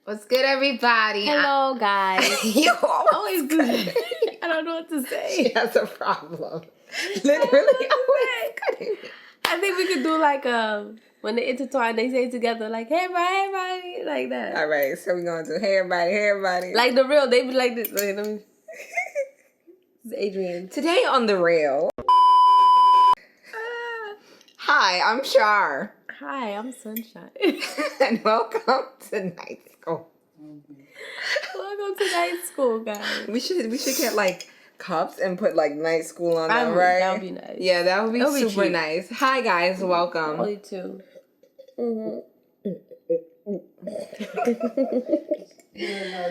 What's good, everybody? Hello, guys. You Always do that. I don't know what to say. She has a problem. Literally, always cutting me. I think we could do like when they intertwine, they say together like, "Hey, everybody," like that. All right, so we're gonna do hey everybody. Like the real, they be like this. Wait, let me. This is Adrian. Today on the rail. Hi, I'm Shar. Hi, I'm Sunshine. And welcome to night school. Welcome to night school, guys. We should get like cups and put like night school on them, right? That would be nice. Yeah, that would be super cute. nice. Hi guys, welcome. Only two. Night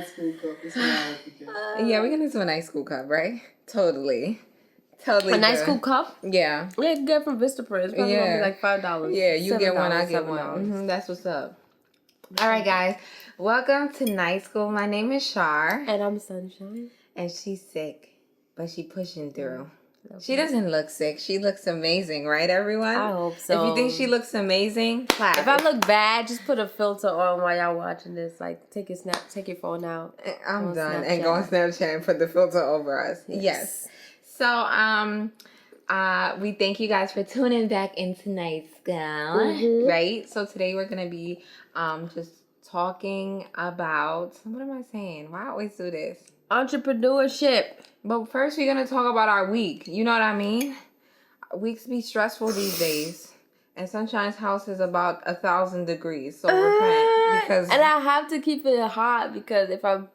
school cup. It's Yeah, we're gonna do a night school cup, right? Totally. A nice good. school cup? Yeah. Yeah, you can get from Vistaprint. It's probably gonna be like $5. Yeah, you get one, I get $7. one. That's what's up. All right, guys. Welcome to night school. My name is Shar. And I'm Sunshine. And she's sick, but she pushing through. She doesn't look sick. She looks amazing, right, everyone? I hope so. If you think she looks amazing, clap. If I look bad, just put a filter on while y'all watching this. Like, take your phone out. I'm done. And go on Snapchat and put the filter over us. Yes. So, we thank you guys for tuning back into night school, right? So today we're gonna be just talking about, what am I saying? Why I always do this? Entrepreneurship. But first we're gonna talk about our week. You know what I mean? Weeks be stressful these days. And Sunshine's house is about 1,000 degrees. So repent because and I have to keep it hot because if I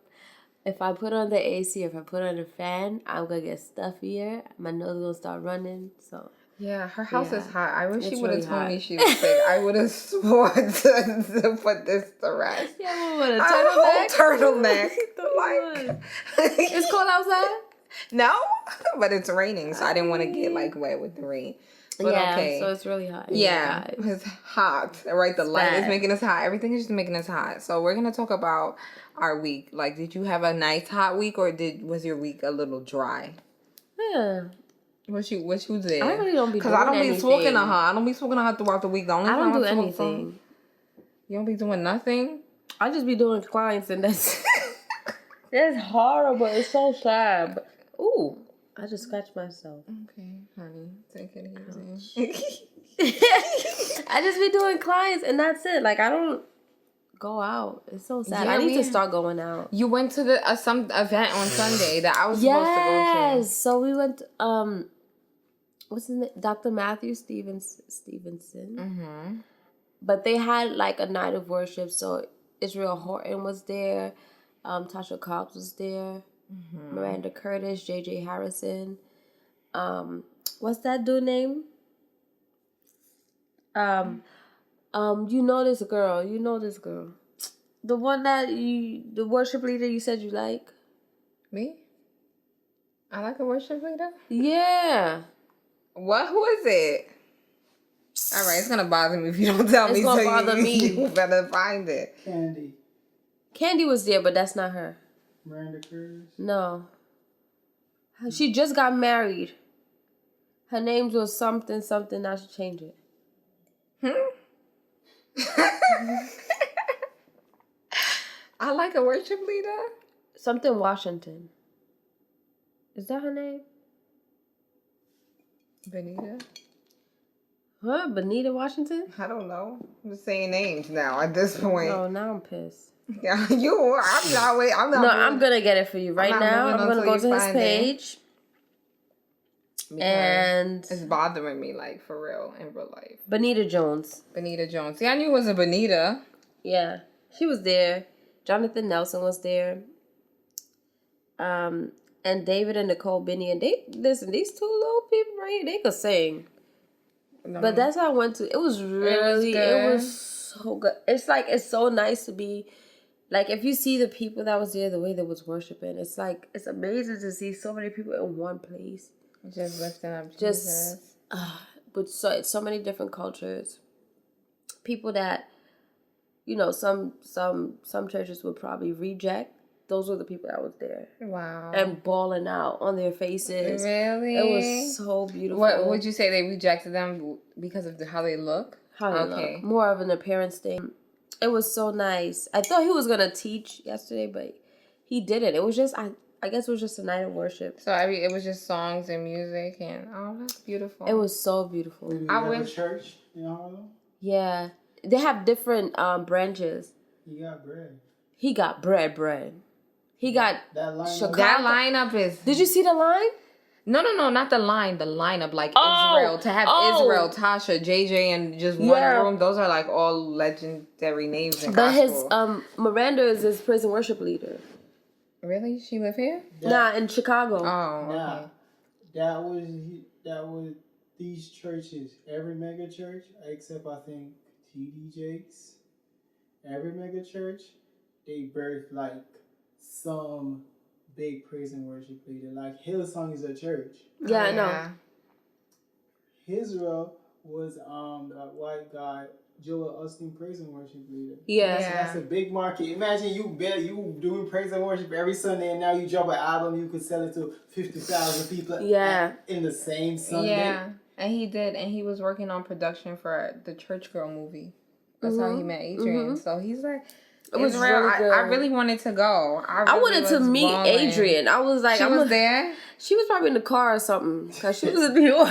put on the AC or if I put on the fan, I'm gonna get stuffier. My nose gonna start running. So yeah, her house is hot. I wish she would have really told hot. me she was sick. I would have sworn to put this to rest. Yeah, what a whole turtleneck. turtleneck. It's cold outside. No, but it's raining, so I didn't want to get like wet with the rain. But yeah, okay. so it's really hot. Yeah, it's hot. Right, the light is making us hot. Everything is just making us hot. So we're gonna talk about our week. Like, did you have a nice hot week, or was your week a little dry? Yeah. What you did? I really don't be because doing I don't be anything. smoking a hot. I don't be smoking a hot throughout the week. The only I don't time do I smoke anything. You don't be doing nothing. I just be doing clients and that's it's horrible. It's so sad. But, ooh, I just scratched myself. Okay, honey, take it easy. I just be doing clients and that's it. Like I don't go out. It's so sad. Yeah, I need to start going out. You went to the some event on Sunday that I was supposed to go to. Yes. So we went. What's his name? Dr. Matthew Stevenson. Mm-hmm. But they had like a night of worship. So Israel Horton was there. Tasha Cobbs was there. Mm-hmm. Miranda Curtis, J.J. Harrison. What's that dude name? You know this girl. The one that the worship leader you said you like. Me? I like a worship leader? Yeah. What? Who is it? All right, it's gonna bother me if you don't tell me. It's gonna so bother me. You better find it. Candy was there, but that's not her. Miranda Curtis. No. She just got married. Her name was something. Now she changed it. I like a worship leader. Something Washington. Is that her name? Benita? Huh? Benita Washington? I don't know. I'm just saying names now at this point. Oh, now I'm pissed. Yeah, I'm not. I'm not. No, I'm gonna get it for you right now. I'm gonna go to his page. And it's bothering me, like, for real, in real life. Benita Jones. See, I knew it was a Benita. Yeah, she was there. Jonathan Nelson was there. And David and Nicole Benny. And these two little people right here, they could sing. No. But that's how I went to. It was so good. It's like, it's so nice to be, like, if you see the people that was there, the way they was worshiping, it's like, it's amazing to see so many people in one place. Just lifting up Jesus. But so many different cultures. People that, you know, some churches would probably reject. Those were the people that was there. Wow. And bawling out on their faces. Really? It was so beautiful. What would you say, they rejected them because of how they look? How they look. More of an appearance thing. It was so nice. I thought he was gonna teach yesterday, but he didn't. It was just I guess it was just a night of worship. So it was just songs and music, and oh, that's beautiful. It was so beautiful. Maybe you have a church in Harlem? Yeah, they have different branches. He got bread. He got bread. He got Chicago. That lineup is. Did you see the line? No, not the line. The lineup, like Israel, to have Israel, Tasha, JJ, and just one room. Those are like all legendary names in But gospel. his Miranda is his praise and worship leader. Really, she live here? Nah, in Chicago. Oh, Nah, okay. that was these churches. Every mega church, except I think TD Jakes. Every mega church, they birth like some big praise and worship leader. Like Hillsong is a church. Yeah, I know. Israel was that white guy, Joel Austin, praise and worship leader. Yeah. So that's a big market. Imagine you doing praise and worship every Sunday, and now you drop an album, you could sell it to 50,000 people. Yeah. In the same Sunday. Yeah, and he did, and he was working on production for the Church Girl movie. That's how he met Adrian. So he's like, it was Israel. really good. I really wanted to go. I wanted to meet Adrian. I was like, she was there. She was probably in the car or something because she was in New York.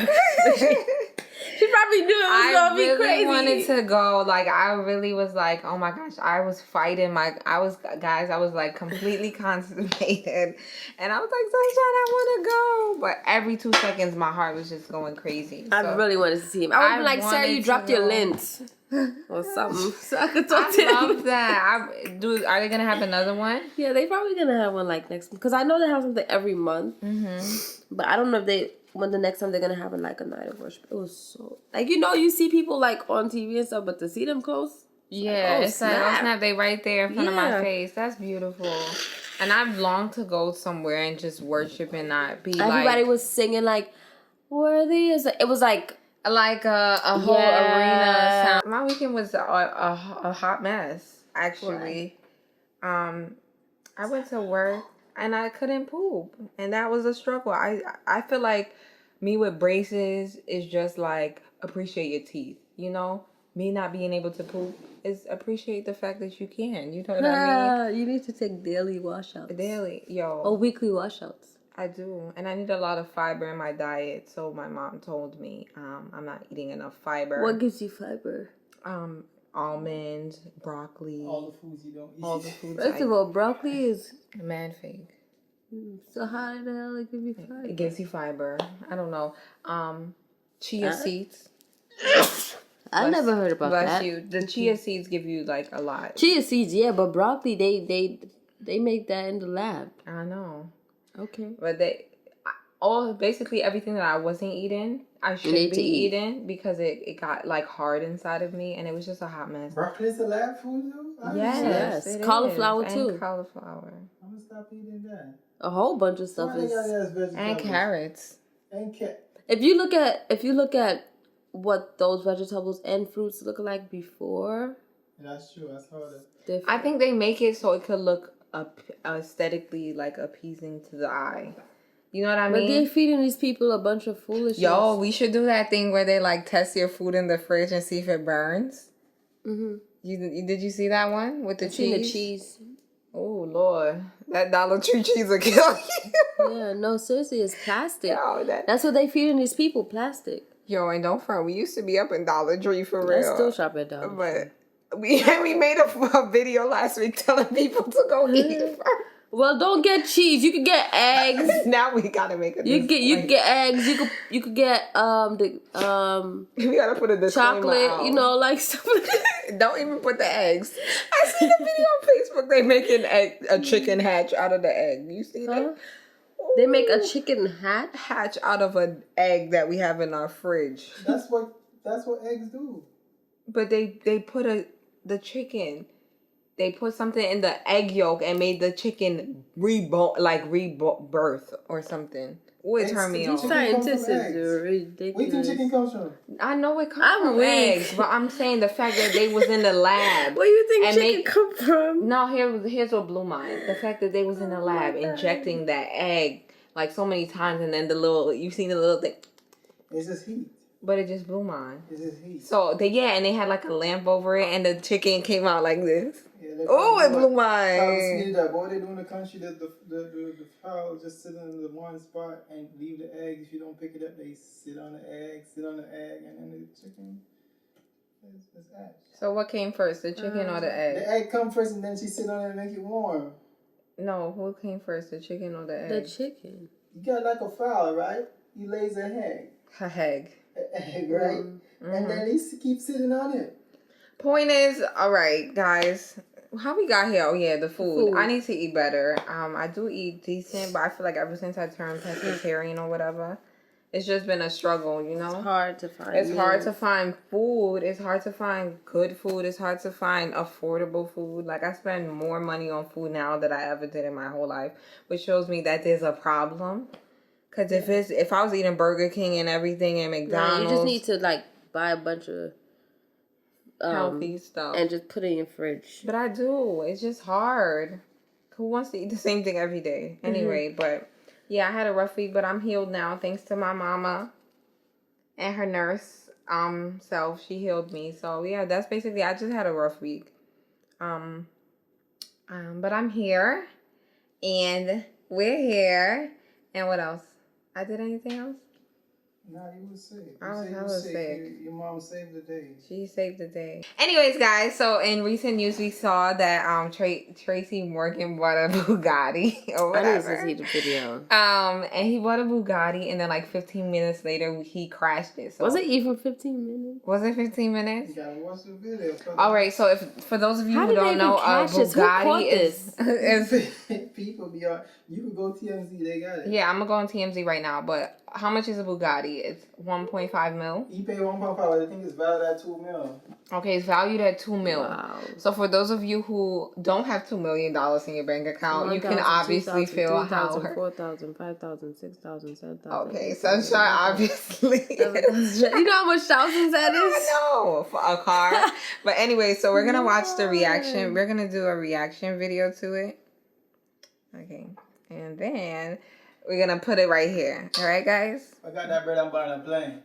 She probably knew it was gonna be crazy. I wanted to go. Like, I really was like, oh my gosh, I was fighting I was like completely constipated. And I was like, Sunshine, I want to go. But every 2 seconds, my heart was just going crazy. I really wanted to see him. I would be like, Sarah, you dropped your lens. Or something. So I could talk to him. I love that. Are they going to have another one? Yeah, they probably going to have one like next month. Because I know they have something every month. But I don't know if when the next time they're gonna have like a night of worship. It was so like you see people like on TV and stuff, but to see them close, it's like oh snap, they right there in front of my face. That's beautiful. And I've longed to go somewhere and just worship and not be everybody was singing like worthy is it was like a whole arena sound. My weekend was a hot mess actually. Right. I went to work and I couldn't poop, and that was a struggle. I feel like me with braces is just like appreciate your teeth. You know, me not being able to poop is appreciate the fact that you can. You know what I mean? You need to take daily washouts. Or weekly washouts. I do, and I need a lot of fiber in my diet. So my mom told me I'm not eating enough fiber. What gives you fiber? Almonds, broccoli. All the foods you don't eat. All the foods. First of all, broccoli is mad fake. So how the hell it give you fiber? It gives you fiber. I don't know. Chia seeds. I never heard about that. Bless you. The chia seeds give you like a lot. Chia seeds, yeah, but broccoli they make that in the lab. I know. Okay. But basically everything that I wasn't eating, I should be eating because it got like hard inside of me, and it was just a hot mess. Broccoli is a lab food though? Yes. Cauliflower too. And cauliflower. I'm gonna stop eating that. A whole bunch of stuff and carrots. If you look at what those vegetables and fruits look like before, that's true. I saw that. I think they make it so it could look aesthetically like appeasing to the eye. You know what I mean? But they're feeding these people a bunch of foolishness. Yo, we should do that thing where they like test your food in the fridge and see if it burns. Did you see that one with the cheese? Oh Lord, that Dollar Tree cheese will kill you. Yeah, no, seriously, it's plastic. Yo, that's what they feeding these people, plastic. Yo, and don't front, we used to be up in Dollar Tree for real. I still shop at Dollar Tree. But we made a video last week telling people to go eat first. Well, don't get cheese. You can get eggs. Now we gotta make a. You can get eggs. You could get We gotta put a disclaimer chocolate. out. You know, like stuff like that. Don't even put the eggs. I seen a video on Facebook. They making a chicken hatch out of the egg. You see that? They make a chicken hatch out of an egg that we have in our fridge. That's what eggs do. But they put the chicken. They put something in the egg yolk and made the chicken rebirth or something. It turned me off. Scientists are ridiculous. Where do you think chicken comes from? I know it comes from eggs, but I'm saying the fact that they was in the lab. Where do you think chicken come from? No, here's what blew mine. The fact that they was in the lab injecting that egg like so many times, and then you seen the little thing. It's just heat. But it just blew mine. It's just heat. So and they had like a lamp over it, and the chicken came out like this. Yeah, Oh, it blew mine. How they speed it up. What they do in the country, the fowl just sit in the one spot and leave the eggs. If you don't pick it up, they sit on the egg, and then the chicken is hatched. So what came first, the chicken or the egg? The egg come first, and then she sit on it and make it warm. No, who came first, the chicken or the egg? The chicken. You got like a fowl, right? He lays an egg. Her egg. An egg, right? Mm-hmm. And then he keeps sitting on it. Point is, all right, guys. How we got here? Oh yeah, the food. I need to eat better. I do eat decent, but I feel like ever since I turned pescatarian or whatever, it's just been a struggle, you know? It's hard to find. It's hard to find food. It's hard to find good food. It's hard to find affordable food. Like, I spend more money on food now than I ever did in my whole life, which shows me that there's a problem. Because if I was eating Burger King and everything and McDonald's... you just need to, like, buy a bunch of... healthy stuff. And just put it in your fridge. But I do. It's just hard. Who wants to eat the same thing every day? Anyway, but... Yeah, I had a rough week, but I'm healed now thanks to my mama and her nurse self. She healed me. So, yeah, that's basically... I just had a rough week. But I'm here. And we're here. And what else? I did anything else? No, you was sick. I was sick. Your mom saved the day. She saved the day. Anyways, guys, so in recent news, we saw that Tracy Morgan bought a Bugatti or whatever. I didn't see the video. And he bought a Bugatti, and then like 15 minutes later, he crashed it. So was it even 15 minutes? Was it 15 minutes? You gotta watch the video. All right, so for those of you who don't know, a Bugatti is people be on. You can go TMZ, they got it. Yeah, I'm gonna go on TMZ right now. But how much is a Bugatti? It's 1.5 mil. You pay 1.5. I think it's valued at 2 mil. Okay, it's valued at 2 mil. Wow. So for those of you who don't have $2 million in your bank account, you can obviously feel how 4,000, 5,000, 6,000, 7,000. Okay, Sunshine, obviously. You know how much thousands that is? I know, for a car. But anyway, so we're gonna watch the reaction. We're gonna do a reaction video to it. Okay, and then we're gonna put it right here. All right, guys. I got that bread. I'm buying a plane.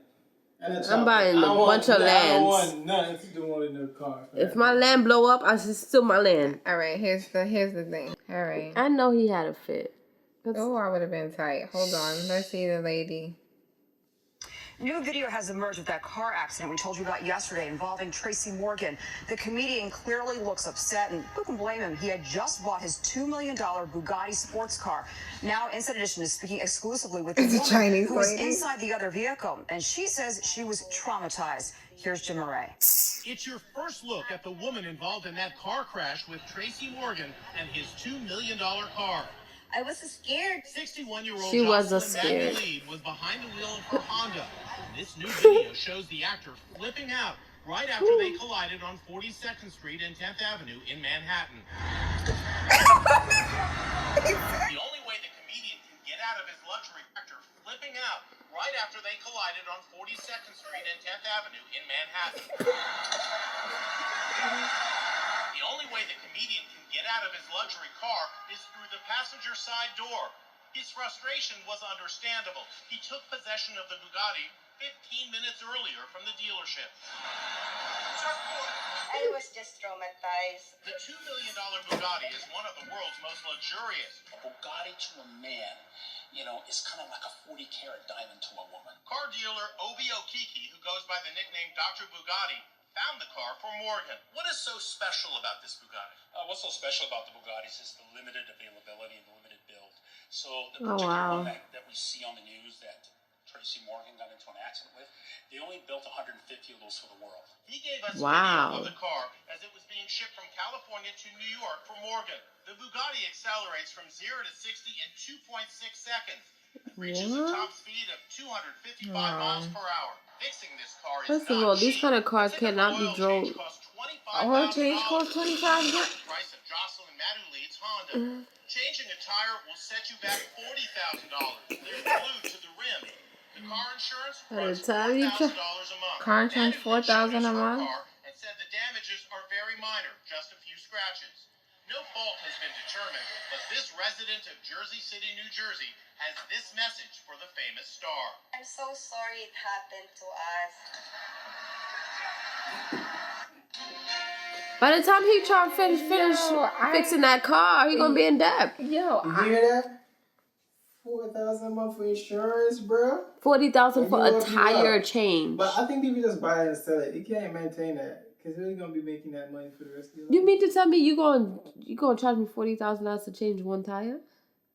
I'm buying a bunch of lands. I don't want nothing to do with the car. If my land blow up, it's still my land. All right, here's the thing. All right. I know he had a fit. Oh, I would have been tight. Hold on. Let's see the lady. New video has emerged of that car accident we told you about yesterday involving Tracy Morgan. The comedian clearly looks upset, and who can blame him? He had just bought his $2 million Bugatti sports car. Now, Inside Edition is speaking exclusively with the woman who was inside the other vehicle, and she says she was traumatized. Here's Jim Murray. It's your first look at the woman involved in that car crash with Tracy Morgan and his $2 million car. I was scared. 61-year-old She was scared. Was behind the wheel of her Honda. This new video shows the actor flipping out right after they collided on 42nd Street and 10th Avenue in Manhattan. The only way the comedian can get out of his luxury actor flipping out right after they collided on 42nd Street and 10th Avenue in Manhattan. The only way the comedian can get out of his luxury car is through the passenger side door. His frustration was understandable. He took possession of the Bugatti 15 minutes earlier from the dealership. I was just traumatized. The $2 million Bugatti is one of the world's most luxurious. A Bugatti to a man, is kind of like a 40-carat diamond to a woman. Car dealer Obi Okiki, who goes by the nickname Dr. Bugatti, found the car for Morgan. What is so special about this Bugatti? What's so special about the Bugattis is the limited availability and the limited build. So the particular one that we see on the news that Tracy Morgan got into an accident with, they only built 150 of those for the world. He gave us video of the car as it was being shipped from California to New York for Morgan. The Bugatti accelerates from 0 to 60 in 2.6 seconds. It reaches a top speed of 255 miles per hour. Fixing this car is First of all, these kind of cars cannot be drove. Oil change costs $25. Price of Jocelyn Madu leads Honda. Changing a tire will set you back $40,000. They're glued to the rim. The car insurance runs $4,000 a month. Car insurance $4,000 a month. And said the damages are very minor, just a few scratches. No fault has been determined, but this resident of Jersey City, New Jersey, has this message for the famous star. I'm so sorry it happened to us. By the time he try to finish fixing that car, he gonna be in debt. Yo, You hear that? $4,000 a month for insurance, bro. $40,000 for a tire change. But I think people just buy it and sell it. You can't maintain that because you're gonna be making that money for the rest of your life. You mean to tell me you gonna charge me $40,000 to change one tire?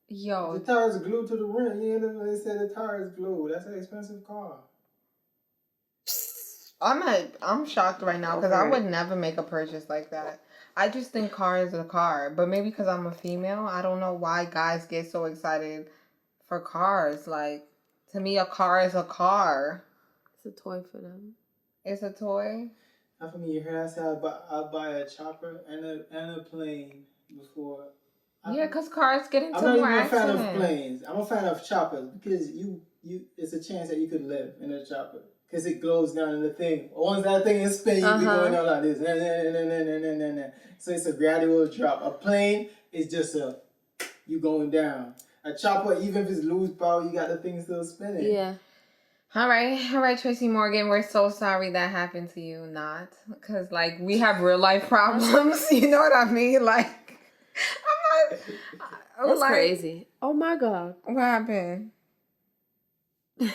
yo, The tires are glued to the rim. You know they said the tire is glued. That's an expensive car. I'm shocked right now because I would never make a purchase like that. I just think car is a car, but maybe because I'm a female, I don't know why guys get so excited for cars. Like, to me, a car is a car. It's a toy for them. It's a toy. Not for me. You heard I said I'll buy a chopper and a plane before. Yeah, because cars get into I'm not more even a fan accidents. of planes. I'm a fan of choppers because you it's a chance that you could live in a chopper because it glows down in the thing. Once that thing is spinning, you be going down like this. So it's a gradual drop. A plane is just you going down. A chopper, even if it's loose power, you got the thing still spinning. Yeah. All right, Tracy Morgan, we're so sorry that happened to you. Not because like we have real life problems. You know what I mean? Like, I'm not. That's like, crazy. Oh my God. What happened? What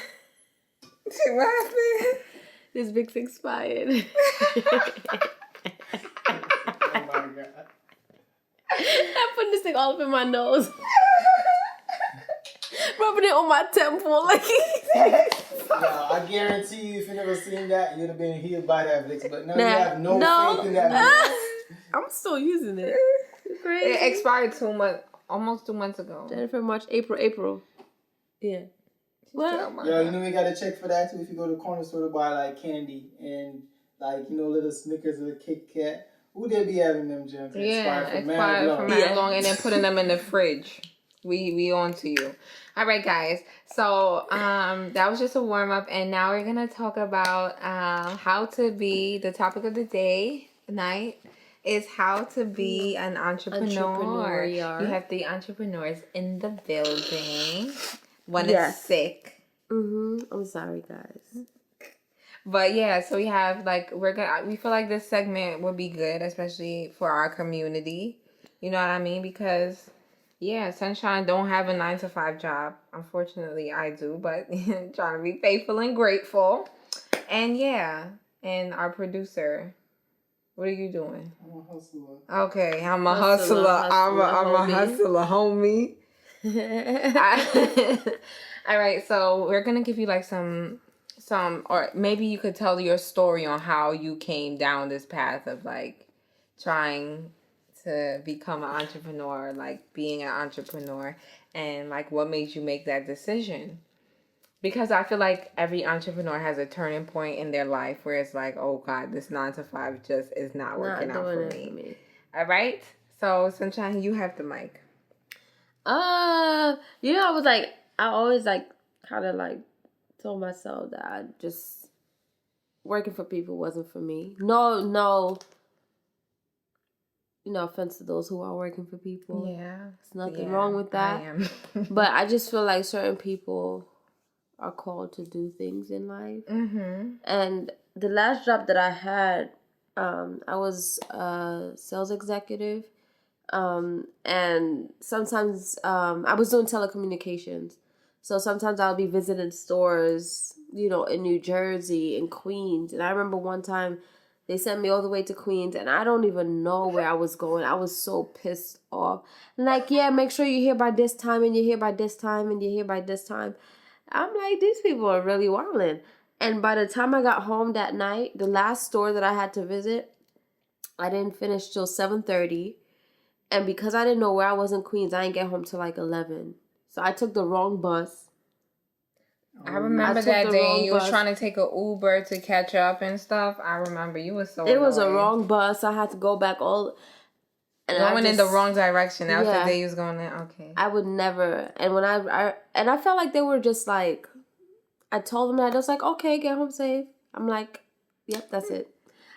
happened? This Vicks expired. Oh my God. I put this thing all up in my nose. Rubbing it on my temple. Like, Yeah, I guarantee you, if you never seen that, you'd have been healed by that Vicks. But now you have no faith in that Vicks. I'm still using it. Crazy. It expired almost 2 months ago. January, March, April. Yeah. What? Yo, you know we gotta check for that too. If you go to the corner store to buy like candy and like little Snickers or Kit Kat, who they be having them junk expired for mad long and then putting them in the fridge. We on to you. All right, guys. So that was just a warm up, and now we're gonna talk about how to be. The topic of the night is how to be an entrepreneur. You have the entrepreneurs in the building. One is sick. I'm sorry, guys. But yeah, so we have we feel like this segment would be good, especially for our community. You know what I mean? Because yeah, Sunshine don't have a 9-to-5 job. Unfortunately, I do, but trying to be faithful and grateful. And yeah, and our producer, what are you doing? I'm a hustler. Okay, I'm a hustler. I'm a hustler, homie. All right, so we're gonna give you like some, or maybe you could tell your story on how you came down this path of like trying to become an entrepreneur, like being an entrepreneur, and like what made you make that decision. Because I feel like every entrepreneur has a turning point in their life where it's like, oh God, this 9-to-5 just is not working out for me. All right, so Sunshine, you have the mic. I always kind of told myself that I just working for people wasn't for me. No offense to those who are working for people. Yeah. There's nothing wrong with that. I am. But I just feel like certain people are called to do things in life. Mm-hmm. And the last job that I had, I was a sales executive. And sometimes I was doing telecommunications. So sometimes I'll be visiting stores, in New Jersey and Queens. And I remember one time they sent me all the way to Queens and I don't even know where I was going. I was so pissed off. Like, yeah, make sure you're here by this time and you're here by this time and you're here by this time. I'm like, these people are really wilding. And by the time I got home that night, the last store that I had to visit, I didn't finish till 7:30. And because I didn't know where I was in Queens, I didn't get home till 11. So I took the wrong bus. I remember that day you was trying to take an Uber to catch up and stuff. I remember you was so It was a wrong bus. I had to go back all... Going in the wrong direction. That was the day you was going in. Okay. I would never... And when I felt like they were just like... I told them that. I was like, okay, get home safe. I'm like, yep, that's it.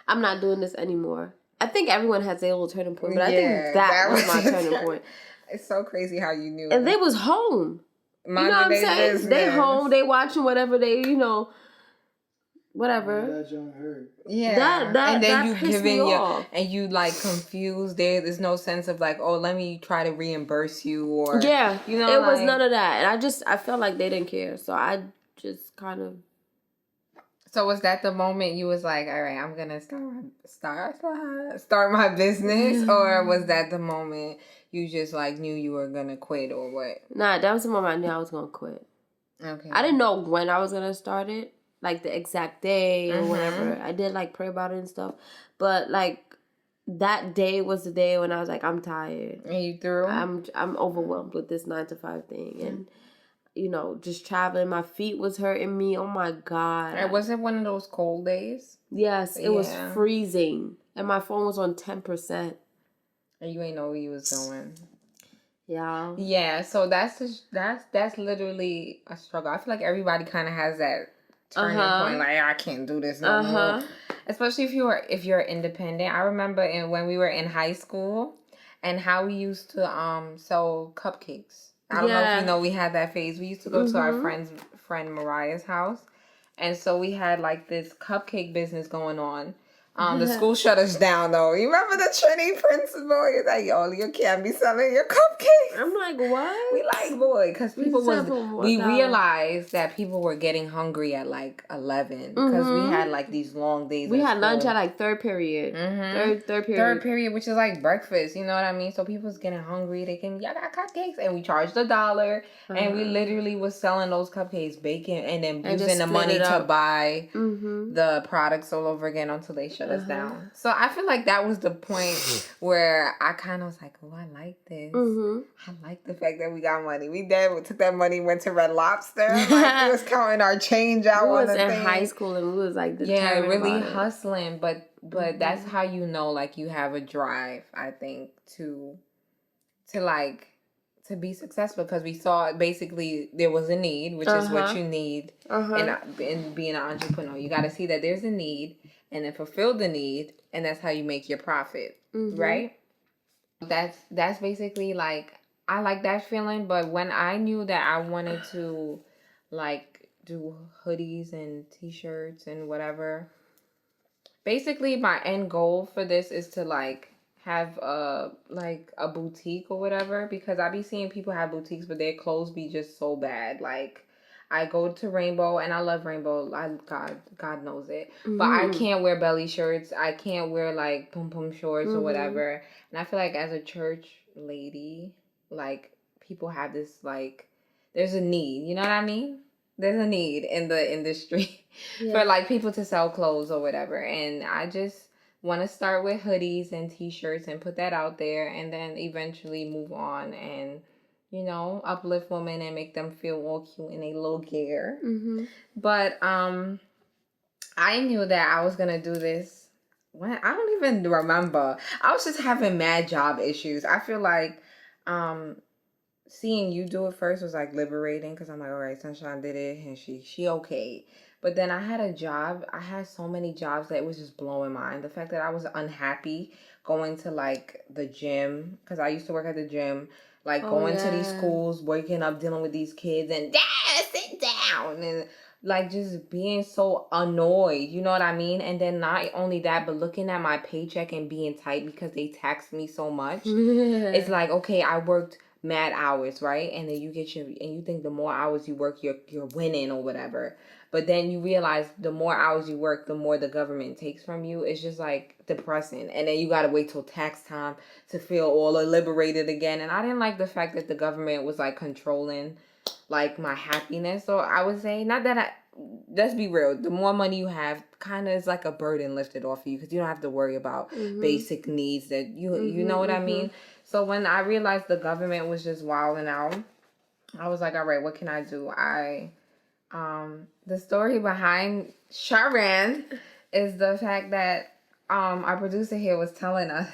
I'm not doing this anymore. I think everyone has their little turning point, but I think that was my turning point. It's so crazy how you knew. And they was home. Minding you know what I'm saying? Business. They home, they watching whatever they, whatever. That junk hurt. Yeah. And then you giving off. And you like confused. There's no sense of like, oh, let me try to reimburse you or it was none of that. And I felt like they didn't care. So I just kind of. So was that the moment you was like, all right, I'm gonna start my business, or was that the moment you just like knew you were gonna quit or what? Nah, that was the moment I knew I was gonna quit. Okay. I didn't know when I was gonna start it, like the exact day or whatever. I did like pray about it and stuff, but like that day was the day when I was like, I'm tired. And you threw? I'm overwhelmed with this 9-to-5 thing and. Just traveling. My feet was hurting me. Oh, my God. And was it one of those cold days? Yes, it was freezing. And my phone was on 10%. And you ain't know where you was going. Yeah. Yeah, so that's literally a struggle. I feel like everybody kind of has that turning point. Like, I can't do this no more. Especially if you're independent. I remember when we were in high school and how we used to sell cupcakes. I don't know if you know, we had that phase. We used to go to our friend Mariah's house. And so we had like this cupcake business going on. The school shut us down though. You remember the Trinity principal? He's like, yo, you can't be selling your cupcakes. I'm like, what? We like, boy, because we realized that people were getting hungry at like 11 because we had like these long days. We had lunch at like third period. Third period. Third period, which is like breakfast, you know what I mean? So people's getting hungry. Y'all got cupcakes. And we charged $1. And we literally was selling those cupcakes, baking, and then using the money to buy the products all over again until they shut us down. So I feel like that was the point where I kind of was like, oh, I like this. I like the fact that we got money. We took that money, went to Red Lobster. Like, we was counting our change out. We was in high school and we was like really hustling. But that's how you know, like, you have a drive, I think, to be successful, because we saw basically there was a need, which is what you need in being an entrepreneur. You got to see that there's a need and then fulfill the need, and that's how you make your profit, right? That's basically like, I like that feeling. But when I knew that I wanted to like do hoodies and t-shirts and whatever, basically my end goal for this is to like have a boutique or whatever, because I be seeing people have boutiques but their clothes be just so bad. Like, I go to Rainbow and I love Rainbow. God knows it. But I can't wear belly shirts. I can't wear like pom-pom shorts or whatever. And I feel like as a church lady, like, people have this like, there's a need. You know what I mean? There's a need in the industry for like people to sell clothes or whatever. And I just want to start with hoodies and t-shirts and put that out there, and then eventually move on and, uplift women and make them feel all cute in a little gear. But I knew that I was gonna do this when I don't even remember. I was just having mad job issues. I feel like seeing you do it first was like liberating, because I'm like, all right, Sunshine did it and she okay. But then I had a job. I had so many jobs that it was just blowing my mind. The fact that I was unhappy going to like the gym, because I used to work at the gym, like going to these schools, waking up, dealing with these kids, and sit down, and like just being so annoyed. You know what I mean? And then not only that, but looking at my paycheck and being tight because they taxed me so much. It's like, okay, I worked mad hours, right? And then you think the more hours you work, you're winning or whatever. But then you realize the more hours you work, the more the government takes from you. It's just like depressing. And then you got to wait till tax time to feel all liberated again. And I didn't like the fact that the government was like controlling like my happiness. So I would say, let's be real. The more money you have, kind of is like a burden lifted off of you, because you don't have to worry about basic needs that you know what I mean? So when I realized the government was just wilding out, I was like, all right, what can I do? The story behind Sharlene is the fact that our producer here was telling us.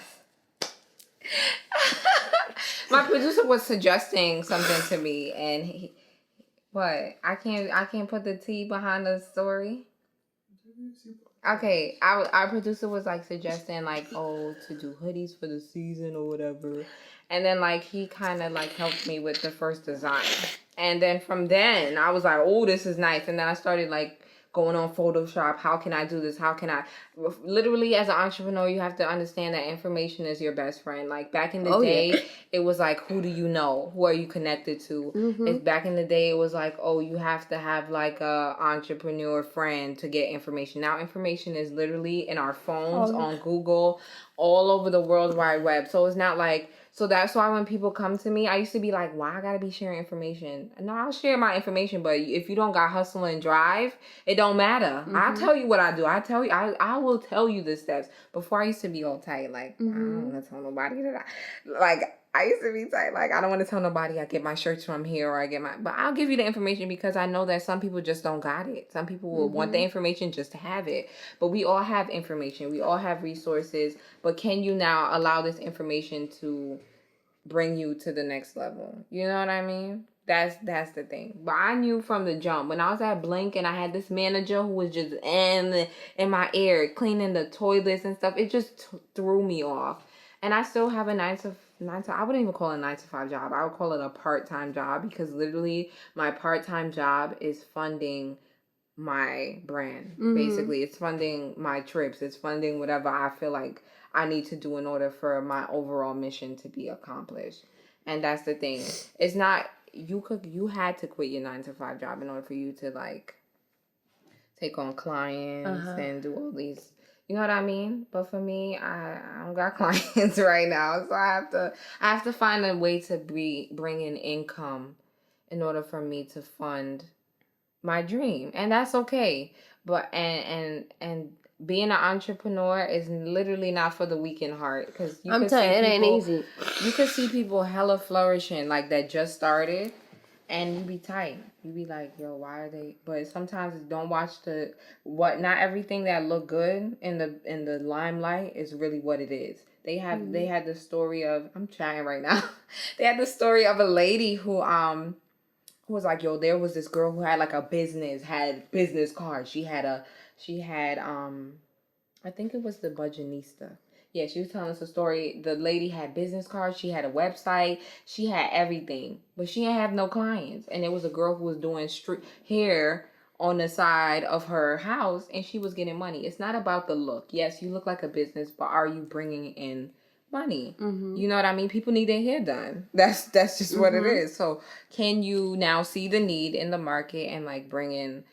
My producer was suggesting something to me, and I can't put the tea behind the story. Okay, our producer was like suggesting like, oh, to do hoodies for the season or whatever, and then like he kind of like helped me with the first design, and then from then I was like, oh, this is nice, and then I started like going on Photoshop. How can I do this? How can I? Literally, as an entrepreneur, you have to understand that information is your best friend. Like back in the day, it was like, who do you know? Who are you connected to? It's back in the day, it was like, oh, you have to have like a entrepreneur friend to get information. Now, information is literally in our phones, on Google, all over the World Wide Web. So it's not like. So that's why when people come to me, I used to be like, why I gotta be sharing information? No, I'll share my information, but if you don't got hustle and drive, it don't matter. I'll tell you what I do. I will tell you the steps. Before I used to be all tight, like, I don't want to tell nobody that I used to be tight, like, I don't want to tell nobody I get my shirts from here or but I'll give you the information because I know that some people just don't got it. Some people will want the information just to have it. But we all have information. We all have resources. But can you now allow this information to bring you to the next level? You know what I mean? That's the thing. But I knew from the jump when I was at Blink and I had this manager who was just in my ear cleaning the toilets and stuff. It just threw me off. And I still have a 9 to I wouldn't even call it a 9 to 5 job. I would call it a part-time job because literally my part-time job is funding my brand. Basically, it's funding my trips. It's funding whatever I feel like I need to do in order for my overall mission to be accomplished. And that's the thing. It's not you had to quit your 9 to 5 job in order for you to like take on clients and do all these, you know what I mean? But for me, I don't got clients right now, so I have to find a way to bring in income in order for me to fund my dream, and that's okay. But and being an entrepreneur is literally not for the weak in heart because I'm telling you, it ain't easy. You could see people hella flourishing like that just started, and you be tight. You be like, yo, why are they? But sometimes don't watch not everything that look good in the limelight is really what it is. They had the story of, I'm chatting right now. They had the story of a lady who was like, yo, there was this girl who had like had business cards. She had I think it was the Budgetnista. Yeah, she was telling us a story. The lady had business cards. She had a website. She had everything, but she didn't have no clients. And there was a girl who was doing street hair on the side of her house, and she was getting money. It's not about the look. Yes, you look like a business, but are you bringing in money? You know what I mean? People need their hair done. That's just what it is. So can you now see the need in the market and like bring in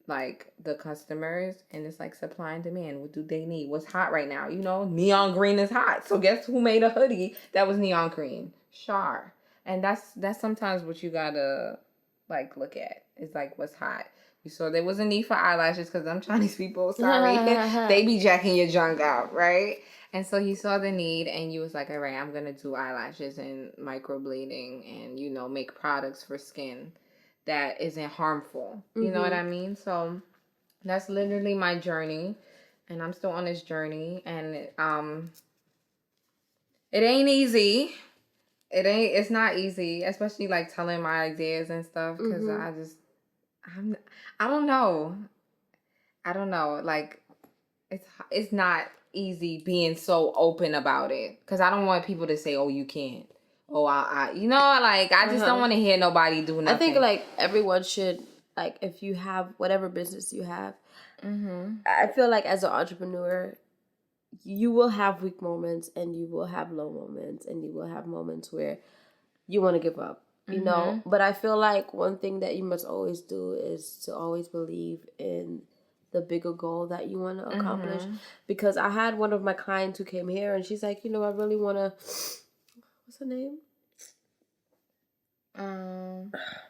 like the customers, and it's like supply and demand. What do they need? What's hot right now? You know, neon green is hot. So guess who made a hoodie that was neon green? Char. And that's sometimes what you gotta like look at. It's like what's hot. You saw there was a need for eyelashes because them Chinese people, sorry, they be jacking your junk out, right? And so you saw the need and you was like, all right, I'm gonna do eyelashes and microblading and, you know, make products for skin that isn't harmful. You know what I mean? So that's literally my journey, and I'm still on this journey, and it ain't easy. It's not easy, especially like telling my ideas and stuff because I don't know. Like it's not easy being so open about it because I don't want people to say, "Oh, you can't." Oh, I you know, like, I just don't want to hear nobody do nothing. I think, like, everyone should, like, if you have whatever business you have, I feel like as an entrepreneur, you will have weak moments and you will have low moments and you will have moments where you want to give up, you know? But I feel like one thing that you must always do is to always believe in the bigger goal that you want to accomplish. Because I had one of my clients who came here and she's like, you know, I really want to... What's her name?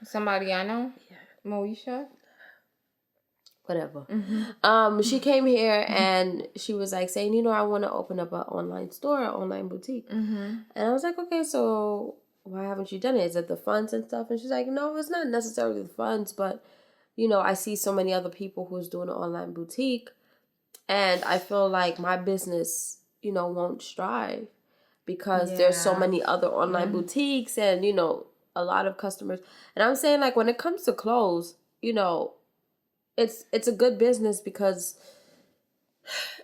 Somebody I know? Yeah. Moesha? Whatever. She came here and she was like saying, you know, I want to open up an online store, an online boutique. And I was like, okay, so why haven't you done it? Is it the funds and stuff? And she's like, no, it's not necessarily the funds, but, you know, I see so many other people who's doing an online boutique and I feel like my business, you know, won't strive. Because there's so many other online boutiques and, you know, a lot of customers. And I'm saying, like, when it comes to clothes, you know, it's a good business because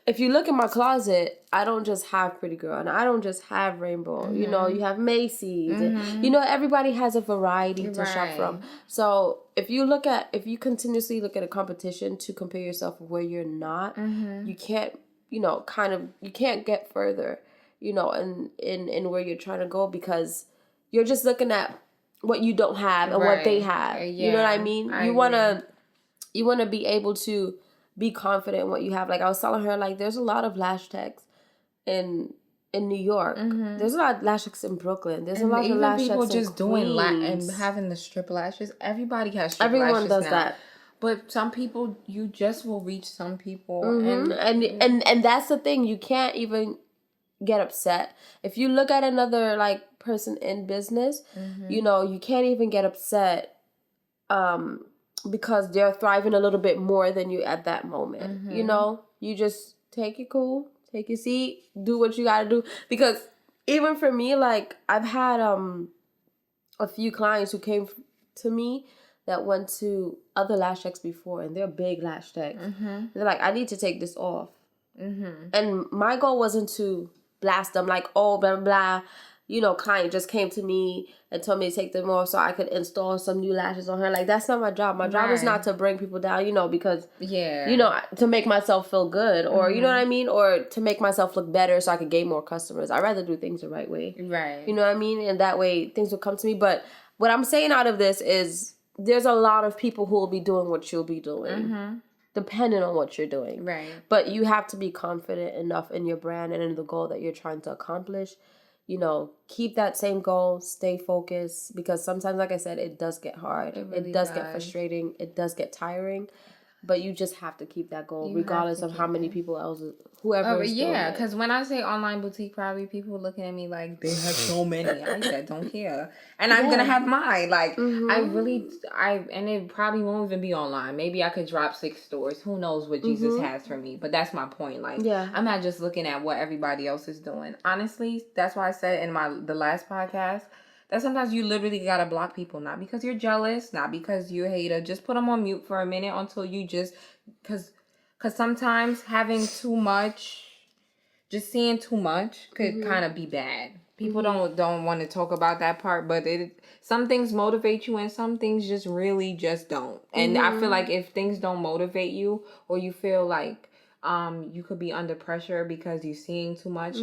if you look in my closet, I don't just have Pretty Girl and I don't just have Rainbow. Mm-hmm. You know, you have Macy's. Mm-hmm. And, you know, everybody has a variety to shop from. So if you continuously look at a competition to compare yourself with where you're not, you can't, you know, you can't get further, you know, in where you're trying to go, because you're just looking at what you don't have and what they have. You know what I mean? You want to be able to be confident in what you have. Like I was telling her, like there's a lot of lash techs in New York. There's a lot of lash techs in Brooklyn. There's a lot of lash techs in Queens. Even people just doing and having the strip lashes. Everybody has strip lashes now. Everyone does that. But some people, you just will reach some people. And that's the thing. You can't even get upset. If you look at another like person in business, you know, you can't even get upset because they're thriving a little bit more than you at that moment. You know, you just take it cool, take your seat, do what you gotta do. Because even for me, like I've had a few clients who came to me that went to other lash techs before, and they're big lash techs. They're like, I need to take this off. And my goal wasn't to blast them like, oh, blah, blah, blah. You know, client just came to me and told me to take them off so I could install some new lashes on her. Like, that's not my job. My job is not to bring people down, you know, because, you know, to make myself feel good or, you know what I mean? Or to make myself look better so I could gain more customers. I'd rather do things the right way. Right. You know what I mean? And that way things will come to me. But what I'm saying out of this is there's a lot of people who will be doing what you'll be doing. Depending on what you're doing. Right. But you have to be confident enough in your brand and in the goal that you're trying to accomplish. You know, keep that same goal, stay focused, because sometimes, like I said, it does get hard. It does get frustrating. It does get tiring. But you just have to keep that goal, regardless of how many people else, whoever is doing it. Because when I say online boutique, probably people looking at me like, they have so many. I said, don't care. And I'm going to have mine. Like, and it probably won't even be online. Maybe I could drop 6 stores. Who knows what Jesus has for me. But that's my point. Like, I'm not just looking at what everybody else is doing. Honestly, that's why I said in the last podcast, that sometimes you literally gotta block people, not because you're jealous, not because you're a hater. Just put them on mute for a minute until you cause sometimes having too much, just seeing too much could kind of be bad. People don't want to talk about that part, but some things motivate you and some things just really just don't. And I feel like if things don't motivate you, or you feel like you could be under pressure because you're seeing too much,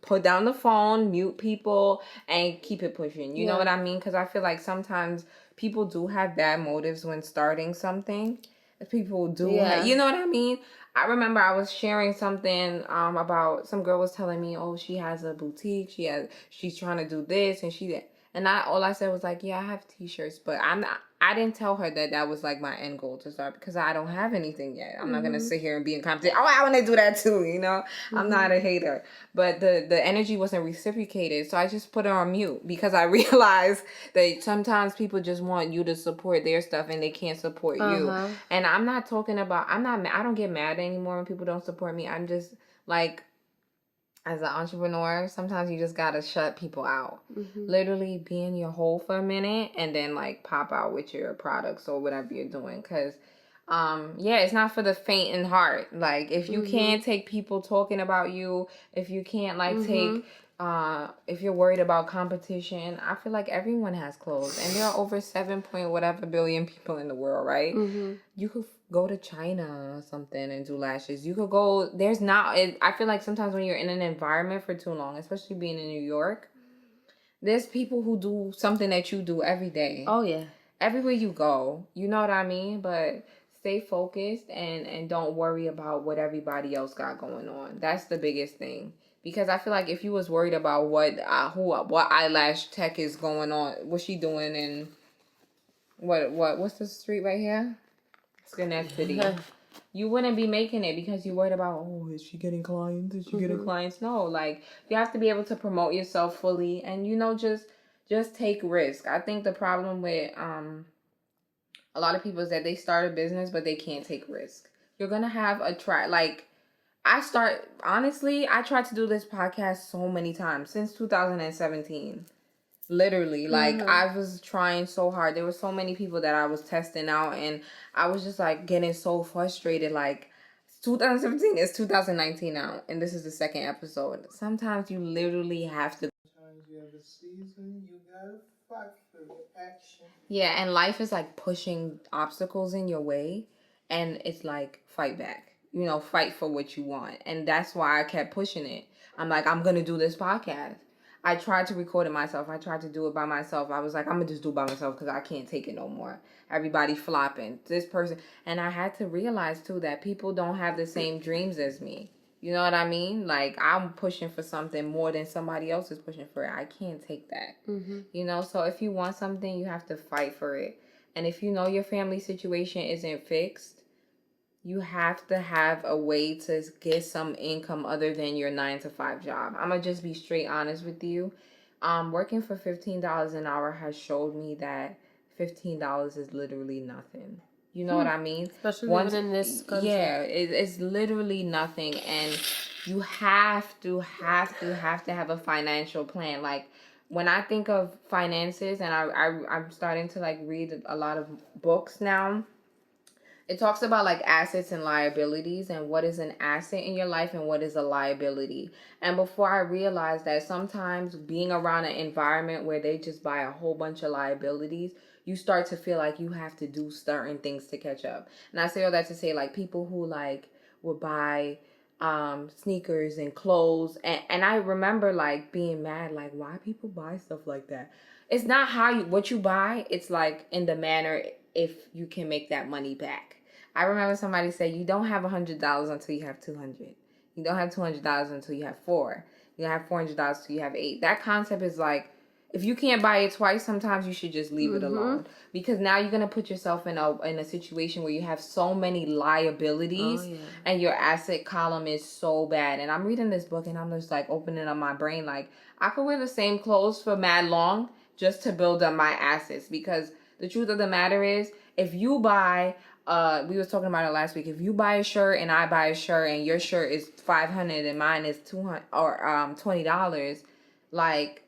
put down the phone, mute people, and keep it pushing. You know what I mean? Because I feel like sometimes people do have bad motives when starting something. People do you know what I mean? I remember I was sharing something about, some girl was telling me, oh, she has a boutique, she's trying to do this, and all I said was like, yeah, I have t-shirts, but I didn't tell her that was like my end goal to start, because I don't have anything yet. I'm not going to sit here and be in competition. Oh, I want to do that too, you know? I'm not a hater. But the energy wasn't reciprocated, so I just put her on mute, because I realized that sometimes people just want you to support their stuff and they can't support you. And I'm not talking about, I don't get mad anymore when people don't support me. I'm just like, as an entrepreneur, sometimes you just gotta shut people out. Literally be in your hole for a minute and then like pop out with your products or whatever you're doing. Cause it's not for the faint in heart. Like if you can't take people talking about you, if you can't like take if you're worried about competition, I feel like everyone has clothes, and there are over 7 point whatever billion people in the world, right? You could go to China or something and do lashes. You could go, I feel like sometimes when you're in an environment for too long, especially being in New York, there's people who do something that you do every day. Oh yeah. Everywhere you go, you know what I mean? But stay focused and don't worry about what everybody else got going on. That's the biggest thing. Because I feel like if you was worried about what eyelash tech is going on, what's she doing in what's the street right here? Schenectady. You wouldn't be making it because you're worried about, oh, is she getting clients? Is she getting clients? No, like you have to be able to promote yourself fully, and you know, just take risk. I think the problem with a lot of people is that they start a business but they can't take risk. You're gonna have I tried to do this podcast so many times since 2017. Literally, like I was trying so hard. There were so many people that I was testing out, and I was just like getting so frustrated. Like 2017 is 2019 now, and this is the second episode. Sometimes you literally have to. Sometimes you have a season, you gotta fight for action. Yeah, and life is like pushing obstacles in your way, and it's like fight back. You know, fight for what you want. And that's why I kept pushing it. I'm like, I'm going to do this podcast. I tried to record it myself. I tried to do it by myself. I was like, I'm going to just do it by myself because I can't take it no more. Everybody flopping. This person. And I had to realize, too, that people don't have the same dreams as me. You know what I mean? Like, I'm pushing for something more than somebody else is pushing for it. I can't take that. Mm-hmm. You know, so if you want something, you have to fight for it. And if you know your family situation isn't fixed, you have to have a way to get some income other than your 9-to-5 job. I'm going to just be straight honest with you. Working for $15 an hour has showed me that $15 is literally nothing. You know what I mean? Especially living in this country. Yeah, it's literally nothing. And you have to have a financial plan. Like, when I think of finances, and I'm starting to, like, read a lot of books now, it talks about like assets and liabilities and what is an asset in your life and what is a liability. And before I realized that sometimes being around an environment where they just buy a whole bunch of liabilities, you start to feel like you have to do certain things to catch up. And I say all that to say, like, people who like would buy sneakers and clothes, and I remember like being mad, like, why people buy stuff like that? It's not what you buy, it's like in the manner if you can make that money back. I remember somebody say, you don't have $100 until you have 200. You don't have $200 until you have 4. You don't have $400 until you have 8. That concept is like, if you can't buy it twice, sometimes you should just leave it alone. Because now you're going to put yourself in a situation where you have so many liabilities and your asset column is so bad. And I'm reading this book and I'm just like opening up my brain. Like, I could wear the same clothes for mad long just to build up my assets. Because the truth of the matter is, if you buy, we was talking about it last week, if you buy a shirt and I buy a shirt and your shirt is $500 and mine is $200 or $20, like,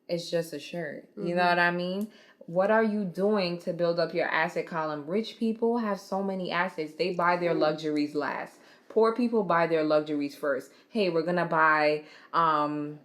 it's just a shirt. You know what I mean? What are you doing to build up your asset column? Rich people have so many assets. They buy their luxuries last. Poor people buy their luxuries first. Hey, we're going to buy, I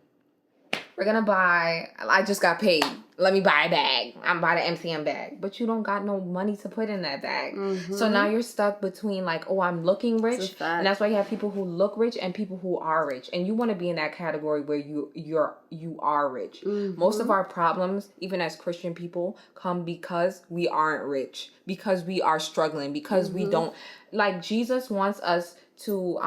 just got paid. Let me buy a bag. I'm buying an MCM bag. But you don't got no money to put in that bag. So now you're stuck between like, oh, I'm looking rich. And that's why you have people who look rich and people who are rich. And you want to be in that category where you are rich. Most of our problems, even as Christian people, come because we aren't rich. Because we are struggling. Because we don't, like, Jesus wants us to,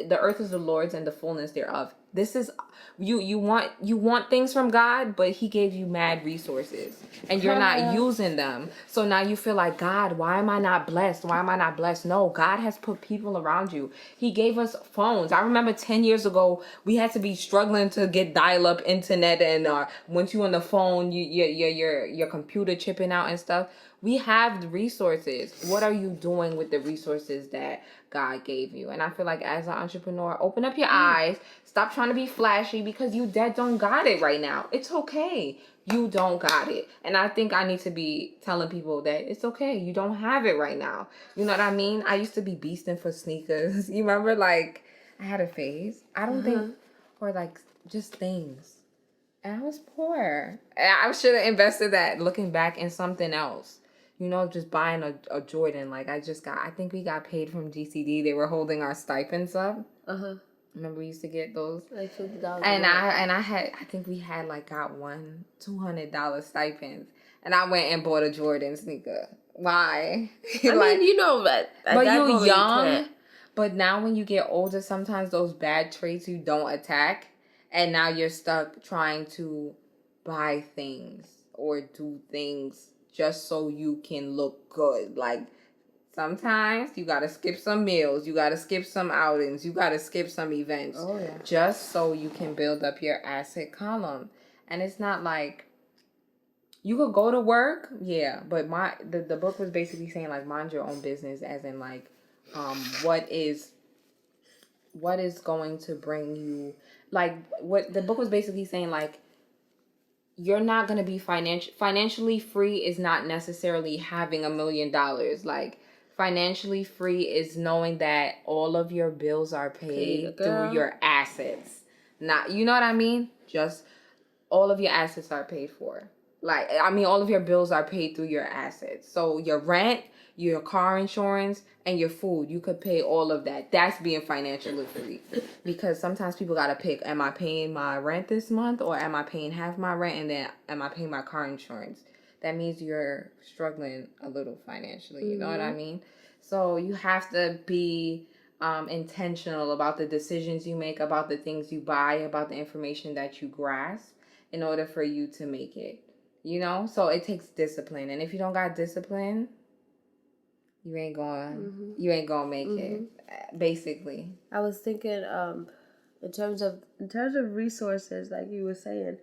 the earth is the Lord's and the fullness thereof. This is, you want things from God, but he gave you mad resources and you're not using them. So now you feel like, God, why am I not blessed? Why am I not blessed? No, God has put people around you. He gave us phones. I remember 10 years ago, we had to be struggling to get dial-up internet, and once you on the phone, your computer chipping out and stuff. We have the resources. What are you doing with the resources that God gave you? And I feel like as an entrepreneur, open up your eyes. Stop trying to be flashy because you don't got it right now. It's okay. You don't got it. And I think I need to be telling people that it's okay. You don't have it right now. You know what I mean? I used to be beasting for sneakers. You remember, like, I had a phase. I don't think, or like just things. And I was poor. And I should have invested that, looking back, in something else. You know, just buying a Jordan. Like, I think we got paid from GCD. They were holding our stipends up. Remember we used to get those? Like $50. And I think we had like got one $200 stipends. And I went and bought a Jordan sneaker. Why? I mean, you know that. But you're young. But now when you get older, sometimes those bad traits you don't attack. And now you're stuck trying to buy things or do things just so you can look good. Like, sometimes you gotta skip some meals, you gotta skip some outings, you gotta skip some events. Just so you can build up your asset column. And it's not like, you could go to work, but the book was basically saying, like, mind your own business, as in, like, what is going to bring you, like, what the book was basically saying, like, you're not going to be financially free is not necessarily having $1 million. Like, Financially free is knowing that all of your bills are paid through your assets. Not, you know what I mean? Just all of your assets are paid for. Like, I mean, all of your bills are paid through your assets. So your rent, your car insurance, and your food, you could pay all of that. That's being financially free. Because sometimes people got to pick, am I paying my rent this month, or am I paying half my rent, and then am I paying my car insurance? That means you're struggling a little financially. You know what I mean? So you have to be intentional about the decisions you make, about the things you buy, about the information that you grasp in order for you to make it. You know? So it takes discipline. And if you don't got discipline, you ain't gonna make it, basically. I was thinking in terms of resources, like you were saying,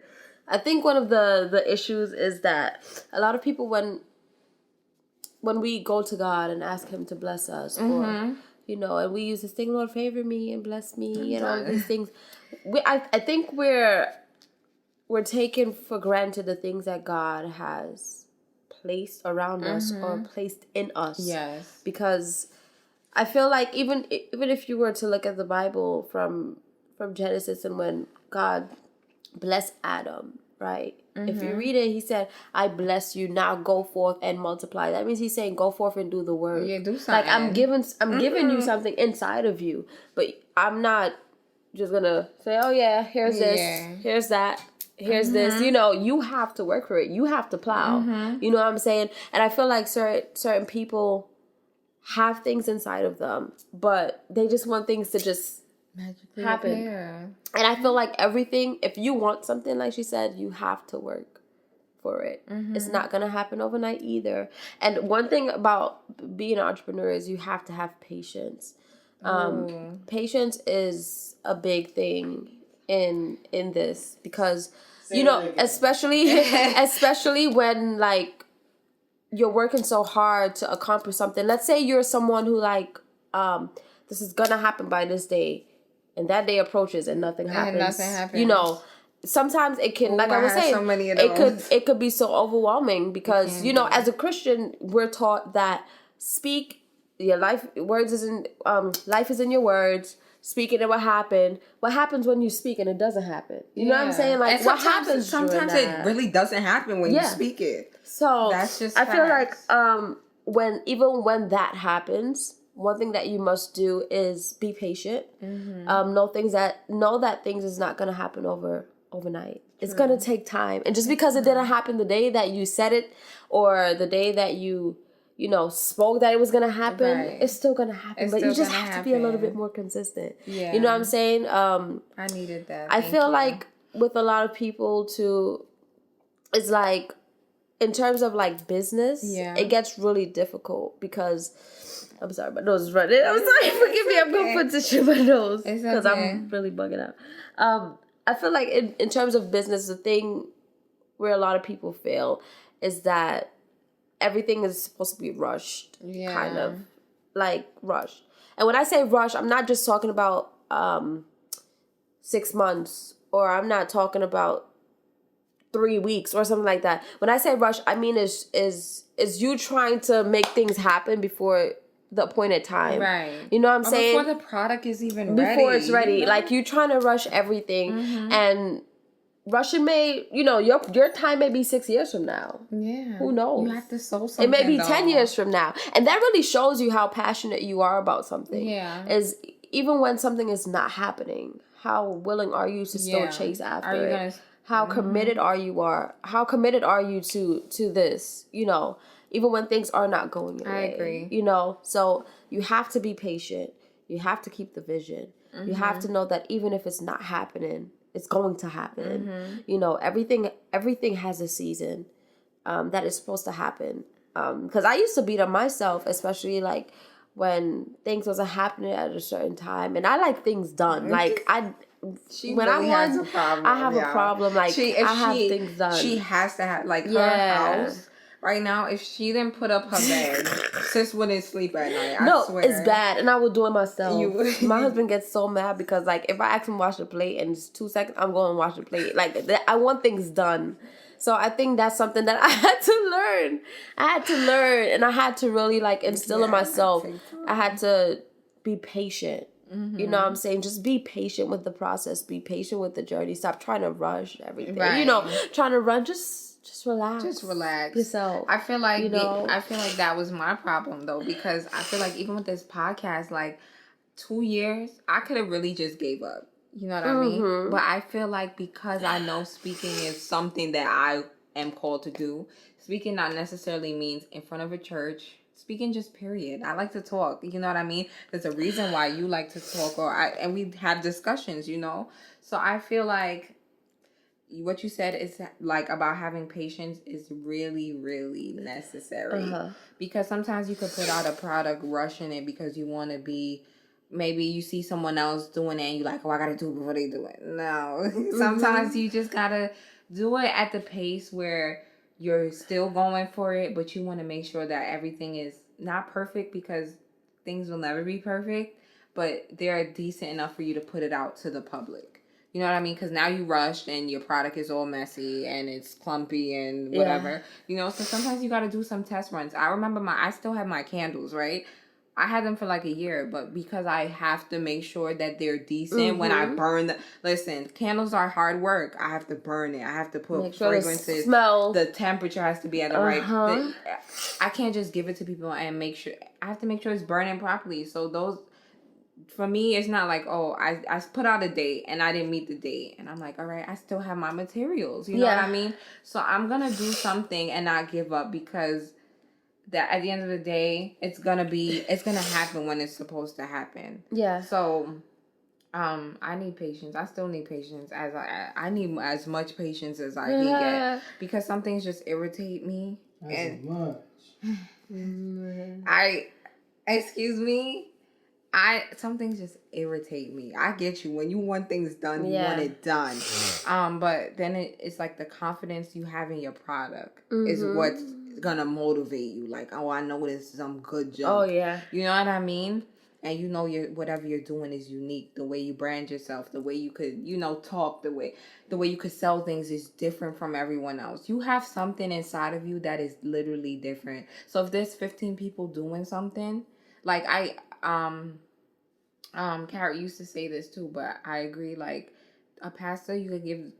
I think one of the issues is that a lot of people, when we go to God and ask Him to bless us, or you know, and we use this thing, Lord, favor me and bless me, and all these things, I think we're taking for granted the things that God has placed around us or placed in us. Yes, because I feel like even if you were to look at the Bible from Genesis, and when God blessed Adam, right? If you read it, He said, I bless you, now go forth and multiply. That means He's saying, go forth and do the work. Yeah, do something. Like, I'm giving you something inside of you, but I'm not just gonna say, oh yeah, here's this, here's that, here's this. You know, you have to work for it. You have to plow. You know what I'm saying? And I feel like certain people have things inside of them, but they just want things to just magically happen. appear. And I feel like everything, if you want something, like she said, you have to work for it. It's not going to happen overnight either. And one thing about being an entrepreneur is you have to have patience. Patience is a big thing in this, because, you know, especially when, like, you're working so hard to accomplish something. Let's say you're someone who, like, this is going to happen by this day. And that day approaches and nothing happens. You know, sometimes it can, like I was saying, so many of those. it could be so overwhelming, because, you know, as a Christian, we're taught that speak your life, life is in your words. Speak it, and what happens when you speak and it doesn't happen? You know what I'm saying? Like, what happens? Sometimes it really doesn't happen when you speak it. So that's just I feel like when that happens, one thing that you must do is be patient. Know that things is not going to happen overnight. It's going to take time. And just because it didn't happen the day that you said it, or the day that you spoke that it was going to happen, it's still going to happen. But you just have to be a little bit more consistent. Yeah. You know what I'm saying? I needed that. I feel like with a lot of people too, it's like, in terms of like business, it gets really difficult, because I'm sorry, my nose is running. I'm sorry, forgive me. I'm going to put tissue in my nose because I'm really bugging out. I feel like in terms of business, the thing where a lot of people fail is that everything is supposed to be rushed, kind of like rushed. And when I say rush, I'm not just talking about 6 months, or I'm not talking about 3 weeks or something like that. When I say rush, I mean is you trying to make things happen before the appointed time. Right. You know what I'm saying? Before the product is even ready. Before it's ready. You know? Like, you trying to rush everything. And rushing may, your time may be 6 years from now. Yeah. Who knows? You have to sow something. It may be 10 years from now. And that really shows you how passionate you are about something. Yeah. Is even when something is not happening, how willing are you to still chase after it? How committed are you? How committed are you to this? Even when things are not going your way. I agree. So you have to be patient. You have to keep the vision. You have to know that even if it's not happening, it's going to happen. Everything has a season that is supposed to happen. Because I used to beat on myself, especially like when things wasn't happening at a certain time, and I like things done. Like I have a problem. Like I have things done. She has to have her house. Right now, if she didn't put up her bed, sis wouldn't sleep at night. I swear. It's bad, and I would do it myself. My husband gets so mad because, like, if I ask him to wash the plate in just 2 seconds, I'm going to wash the plate. Like, I want things done. So I think that's something that I had to learn. And I had to really like instill in myself. I had to be patient. You know what I'm saying? Just be patient with the process. Be patient with the journey. Stop trying to rush everything. Right. You know, trying to run. Just relax. Just relax yourself. I feel like I feel like that was my problem though, because I feel like even with this podcast, like 2 years, I could have really just gave up. You know what I mean? But I feel like because I know speaking is something that I am called to do. Speaking not necessarily means in front of a church. Speaking just period. I like to talk. You know what I mean? There's a reason why you like to talk, and we have discussions. You know, so I feel like what you said is like about having patience is really, really necessary. Because sometimes you could put out a product rushing it because you want to be. Maybe you see someone else doing it and you're like, oh, I got to do it before they do it. No. Sometimes you just got to do it at the pace where you're still going for it, but you want to make sure that everything is not perfect, because things will never be perfect, but they're decent enough for you to put it out to the public. You know what I mean? Because now you rushed and your product is all messy and it's clumpy and whatever. Yeah. You know, so sometimes you got to do some test runs. I remember I still have my candles, right? I had them for like a year, but because I have to make sure that they're decent when I burn listen, candles are hard work. I have to burn it. I have to put fragrances. Smell. The temperature has to be at the right. I can't just give it to people and make sure. I have to make sure it's burning properly. So those, for me, it's not like, oh, I put out a date and I didn't meet the date. And I'm like, all right, I still have my materials. You know what I mean? So I'm going to do something and not give up, because that at the end of the day, it's gonna happen when it's supposed to happen. Yeah. So, I need patience. I still need patience. As I need as much patience as I can get, because some things just irritate me. Some things just irritate me. I get you. When you want things done, you want it done. But then it's like the confidence you have in your product is what's gonna motivate you. Like, oh, I know this is some good junk. Oh yeah. You know what I mean? And you know whatever you're doing is unique. The way you brand yourself, the way you could, talk, the way you could sell things is different from everyone else. You have something inside of you that is literally different. So if there's 15 people doing something, like Carrot used to say this too, but I agree, like, a pastor, you could give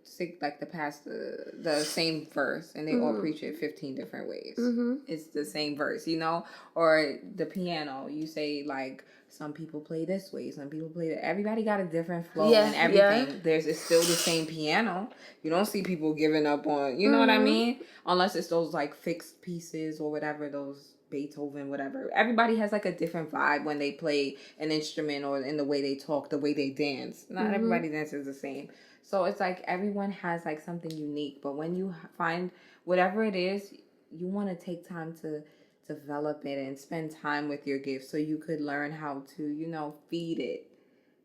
the pastor the same verse and they all preach it 15 different ways. It's the same verse, or the piano, you say like some people play this way, some people play that. Everybody got a different flow and everything. It's still the same piano. You don't see people giving up on, you know what I mean? Unless it's those like fixed pieces or whatever, those Beethoven, whatever. Everybody has like a different vibe when they play an instrument, or in the way they talk, the way they dance. Not everybody dances the same. So it's like everyone has like something unique. But when you find whatever it is, you want to take time to develop it and spend time with your gift so you could learn how to, feed it.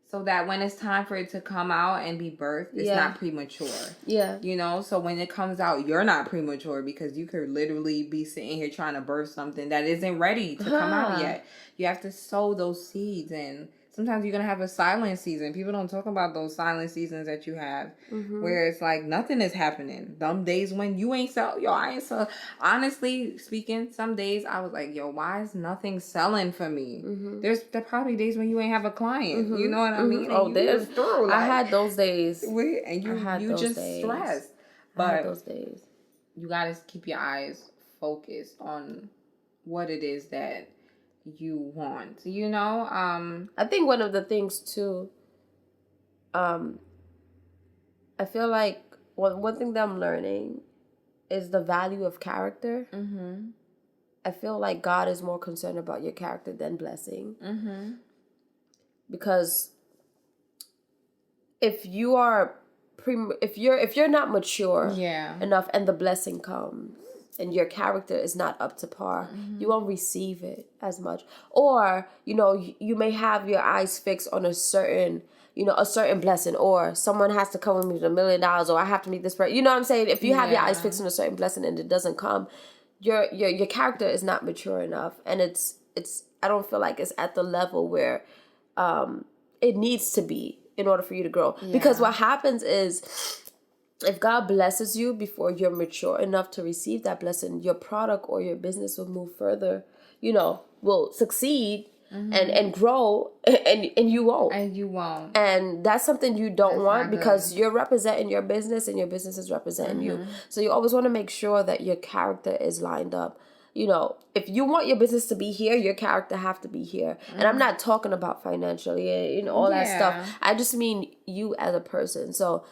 So that when it's time for it to come out and be birthed, it's not premature. Yeah. So when it comes out, you're not premature, because you could literally be sitting here trying to birth something that isn't ready to come out yet. You have to sow those seeds, and sometimes you're going to have a silent season. People don't talk about those silent seasons that you have where it's like nothing is happening. Them days when you ain't sell. I ain't sell. Honestly speaking, some days I was like, why is nothing selling for me? There's probably days when you ain't have a client. You know what I mean? Oh, there's through. I had those days. And you just stressed. But I had those days. You got to keep your eyes focused on what it is that you want, I think one of the things too, I feel like one thing that I'm learning is the value of character. I feel like God is more concerned about your character than blessing. Because if you are if you're not mature enough and the blessing comes, and your character is not up to par, you won't receive it as much. Or, you may have your eyes fixed on a certain blessing, or someone has to come with me with $1 million, or I have to meet this person. You know what I'm saying? If you have your eyes fixed on a certain blessing and it doesn't come, your character is not mature enough. And it's I don't feel like it's at the level where it needs to be in order for you to grow. Because what happens is, if God blesses you before you're mature enough to receive that blessing, your product or your business will move further, will succeed and grow, and you won't. And you won't. And that's something you don't want, because good. you're representing your business and your business is representing you. So you always want to make sure that your character is lined up. If you want your business to be here, your character have to be here. And I'm not talking about financially and all that stuff. I just mean you as a person. So,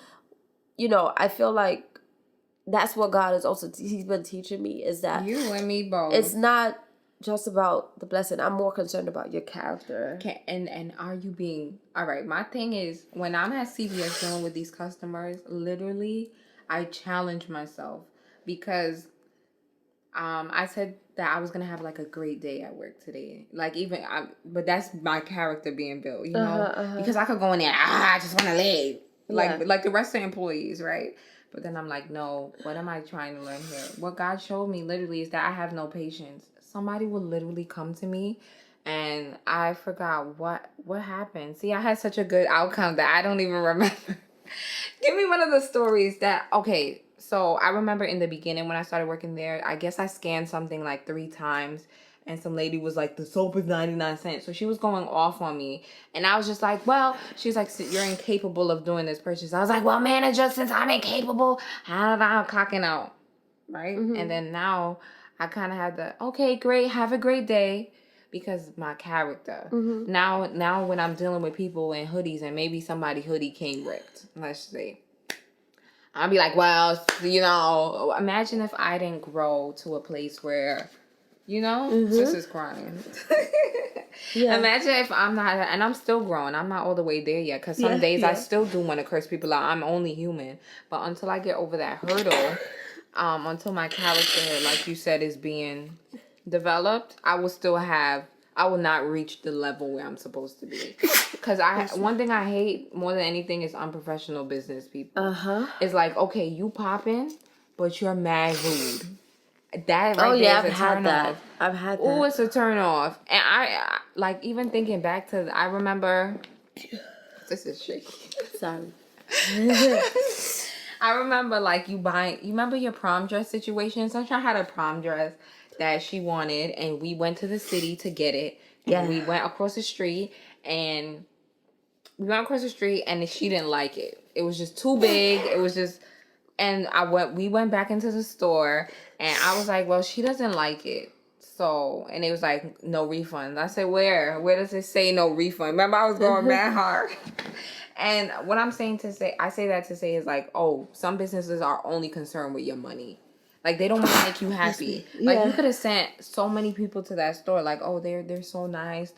I feel like that's what God is also, he's been teaching me, is that you and me both. It's not just about the blessing. I'm more concerned about your character. And are you being, all right, my thing is, when I'm at CVS dealing with these customers, literally, I challenge myself, because I said that I was going to have like a great day at work today. Like but that's my character being built, because I could go in there, I just want to leave. Like the rest of the employees, right? But then I'm like, no, what am I trying to learn here? What God showed me literally is that I have no patience. Somebody will literally come to me, and I forgot what happened. See, I had such a good outcome that I don't even remember. Give me one of the stories that, okay, so I remember in the beginning when I started working there, I guess I scanned something like 3 times. And some lady was like, the soap is 99 cents. So she was going off on me. And I was just like, well, she's like, you're incapable of doing this purchase. I was like, well, manager, since I'm incapable, how am I clocking out? Right? And then now I kind of had okay, great. Have a great day. Because my character. Now when I'm dealing with people in hoodies and maybe somebody hoodie came ripped, let's say, I'll be like, well, imagine if I didn't grow to a place where, sis is crying. Imagine if I'm not, and I'm still growing. I'm not all the way there yet, because some days I still do want to curse people out. I'm only human. But until I get over that hurdle, until my character, like you said, is being developed, I will not reach the level where I'm supposed to be. Because one thing I hate more than anything is unprofessional business people. It's like, okay, you popping, but you're mad rude. That right there is a turn off. I've had that. Oh, it's a turn off. And I like, even thinking back to, I remember, this is shaky. Sorry. I remember like you remember your prom dress situation? Sunshine had a prom dress that she wanted, and we went to the city to get it. And we went across the street, and she didn't like it. It was just too big. It was just, and we went back into the store, and I was like, well, she doesn't like it. So, and it was like, no refund. I said, where does it say no refund? Remember, I was going mad hard. And what I say that to say is like, oh, some businesses are only concerned with your money. Like, they don't want to make you happy. Like, you could have sent so many people to that store. Like, oh, they're so nice.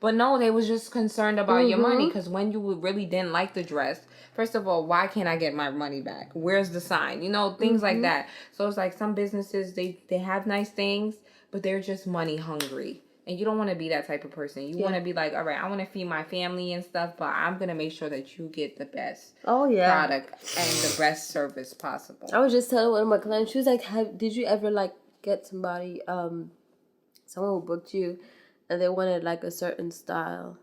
But no, they was just concerned about your money. Because when you really didn't like the dress, first of all, why can't I get my money back? Where's the sign? Things like that. So it's like some businesses, they have nice things, but they're just money hungry. And you don't want to be that type of person. You want to be like, all right, I want to feed my family and stuff, but I'm going to make sure that you get the best product and the best service possible. I was just telling one of my clients, she was like, did you ever like get somebody, someone who booked you and they wanted like a certain style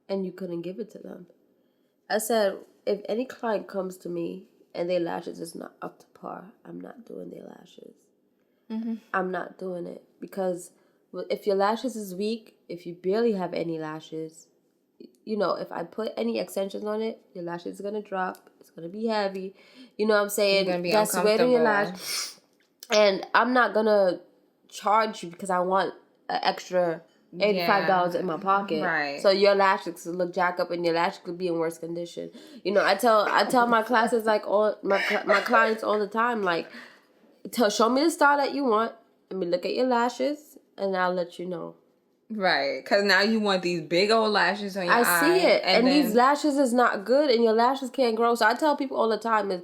and you couldn't give it to them? I said, if any client comes to me and their lashes is not up to par, I'm not doing their lashes. I'm not doing it, because if your lashes is weak, if you barely have any lashes, if I put any extensions on it, your lashes is going to drop. It's going to be heavy. You know what I'm saying? You're going to be that's uncomfortable. Your lash. And I'm not going to charge you because I want an extra $85 in my pocket. Right. So your lashes could look jacked up and your lashes could be in worse condition. I tell my classes, like, all my clients all the time, like, show me the style that you want. Let me look at your lashes, and I'll let you know. Right, because now you want these big old lashes on your eye. I see it, and these lashes is not good, and your lashes can't grow. So I tell people all the time,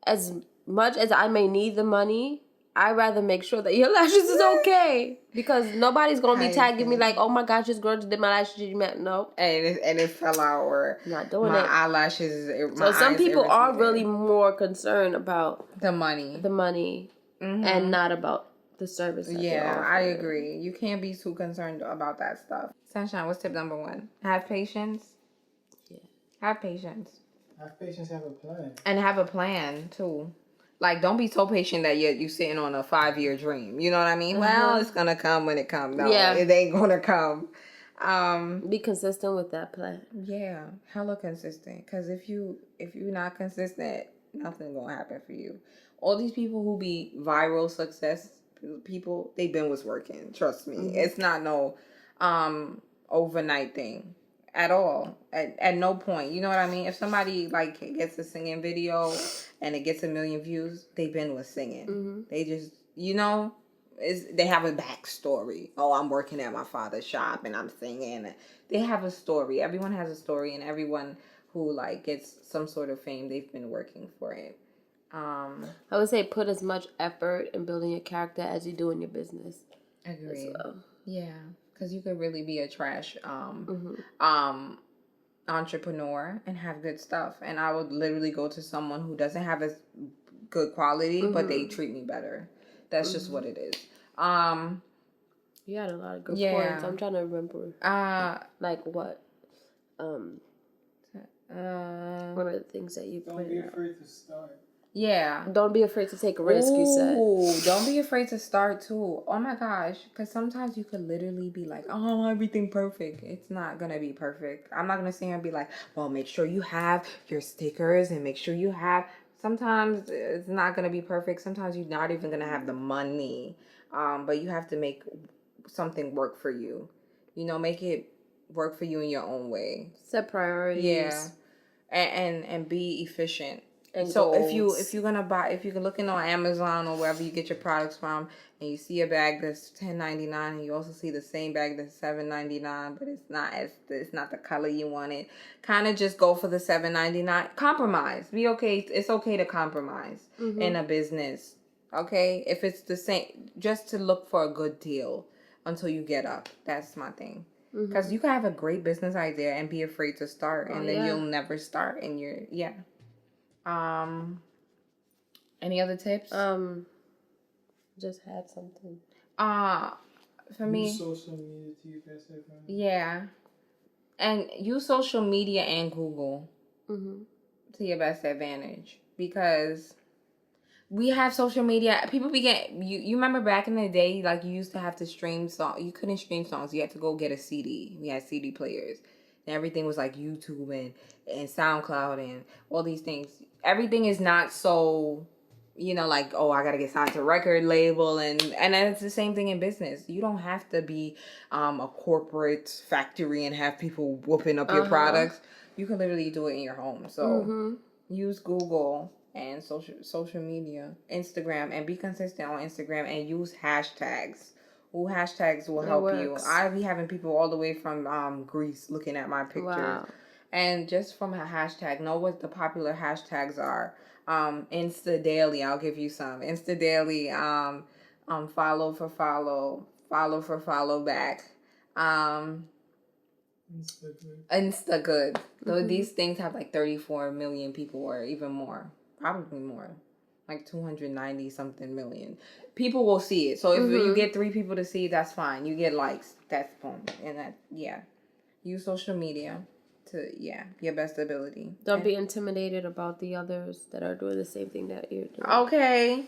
as much as I may need the money, I'd rather make sure that your lashes is okay. Because nobody's going to be tagging me like, oh my gosh, this girl just did my lashes. No. And it fell out, or not doing my it. eyelashes. So some people are really more concerned about the money. And not about the service. I agree. You can't be too concerned about that stuff. Sunshine, what's tip number 1? Have patience. Yeah. Have patience. Have patience, have a plan. And have a plan, too. Like, don't be so patient that you're sitting on a 5-year dream. You know what I mean? Well, it's going to come when it comes. No, it ain't going to come. Be consistent with that plan. Yeah, hella consistent. Because if you're not consistent, nothing going to happen for you. All these people who be viral success people, they been was working. Trust me. Mm-hmm. It's not no overnight thing at all. At no point. You know what I mean? If somebody like gets a singing video and it gets 1 million views, they been was singing. Mm-hmm. They just, they have a backstory. Oh, I'm working at my father's shop and I'm singing. They have a story. Everyone has a story, and everyone who like gets some sort of fame, they've been working for it. I would say put as much effort in building your character as you do in your business. Agreed. Well. Yeah, because you could really be a trash entrepreneur and have good stuff. And I would literally go to someone who doesn't have as good quality, but they treat me better. That's just what it is. You had a lot of good points. I'm trying to remember. Like what? One of the things that you don't be afraid to start. Yeah. Don't be afraid to take a risk, you said. Don't be afraid to start, too. Oh, my gosh. Because sometimes you could literally be like, oh, everything perfect. It's not going to be perfect. I'm not going to sit here and be like, well, make sure you have your stickers and make sure you have... Sometimes it's not going to be perfect. Sometimes you're not even going to have the money. But you have to make something work for you. Make it work for you in your own way. Set priorities. Yeah. And be efficient. And so goals. if you're looking on Amazon or wherever you get your products from, and you see a bag that's $10.99, and you also see the same bag that's $7.99, but it's not the color you wanted, kind of just go for the $7.99. Compromise. Be okay. It's okay to compromise in a business. Okay, if it's the same, just to look for a good deal until you get up. That's my thing. Because you can have a great business idea and be afraid to start, and then you'll never start. And any other tips? Just had something. For me, use social media to your best advantage. Yeah, and use social media and Google to your best advantage, because we have social media. People you remember back in the day, like you used to have to stream songs. You couldn't stream songs. You had to go get a CD. We had CD players. And everything was like YouTube and SoundCloud and all these things. Everything is not so, like, oh, I got to get signed to a record label. And it's the same thing in business. You don't have to be a corporate factory and have people whooping up your products. You can literally do it in your home. So use Google and social media, Instagram, and be consistent on Instagram, and use hashtags. Hashtags will help you. I be having people all the way from Greece looking at my pictures. Wow. And just from a hashtag, know what the popular hashtags are. Insta Daily, I'll give you some. Insta Daily, follow for follow back. Insta Good. So these things have like 34 million people, or even more. Probably more. Like 290 something million people will see it. So if you get 3 people to see it, that's fine. You get likes, that's boom. And that, use social media to your best ability. Don't be intimidated about the others that are doing the same thing that you're doing. Okay,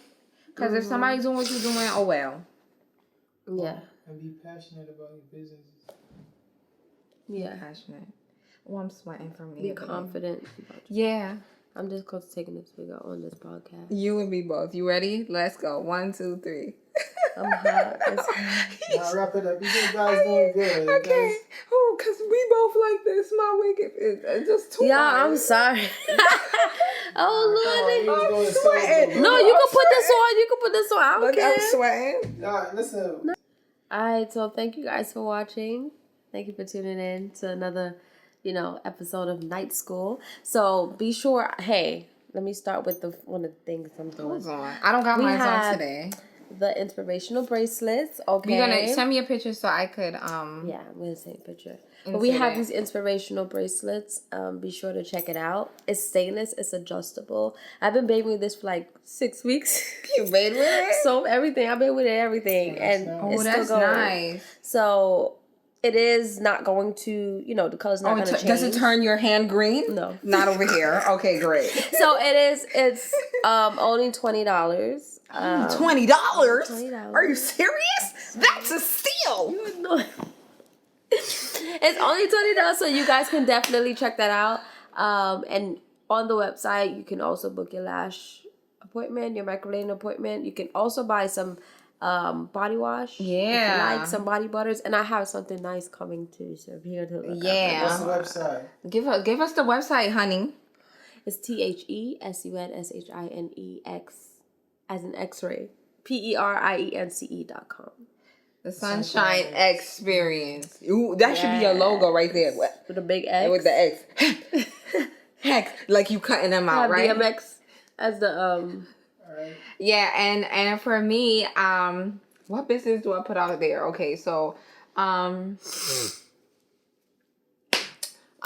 because if somebody's doing what you're doing, oh well. Yeah. And be passionate about your business. Yeah, passionate. Oh, I'm sweating from me. Be confident. Yeah. I'm just close to taking this figure on this podcast. You and me both. You ready? Let's go. 1, 2, 3. I'm hot. Now wrap it up. You guys doing good. Okay. Oh, because we both like this. My wig is just too high. I'm sorry. Oh, Lord. I'm sweating. No, you can put this on. You can put this on. I don't care. I'm sweating. Nah, listen. Alright, so thank you guys for watching. Thank you for tuning in to another episode of Night School. So be sure, hey, let me start with one of the things I'm doing. I don't got mine on today. The inspirational bracelets, okay. You're gonna send me a picture so I could Yeah, I'm gonna send a picture. But we have these inspirational bracelets. Be sure to check it out. It's stainless, it's adjustable. I've been bathing with this for like 6 weeks. You bathed with it? So everything. I've been with it everything. And it's that's still going. Nice. So it is not going to, the color's not going to change. Does it turn your hand green? No. Not over here. Okay, great. So it's only $20. $20? $20. Are you serious? That's a steal. It's only $20, so you guys can definitely check that out. And on the website, you can also book your lash appointment, your microblading appointment. You can also buy some body wash. Yeah. If you like some body butters. And I have something nice coming too, so if you're going to look Yeah. What's the website? Give us the website, honey. It's TheSunShinex as an X-ray. PERIENCE.com. The Sunshine Experience. Ooh, that should be a logo right there. With a big X. With the X. Hex. Like you cutting them out, right? DMX as the Alright. Yeah, and for me, what business do I put out there? Okay, so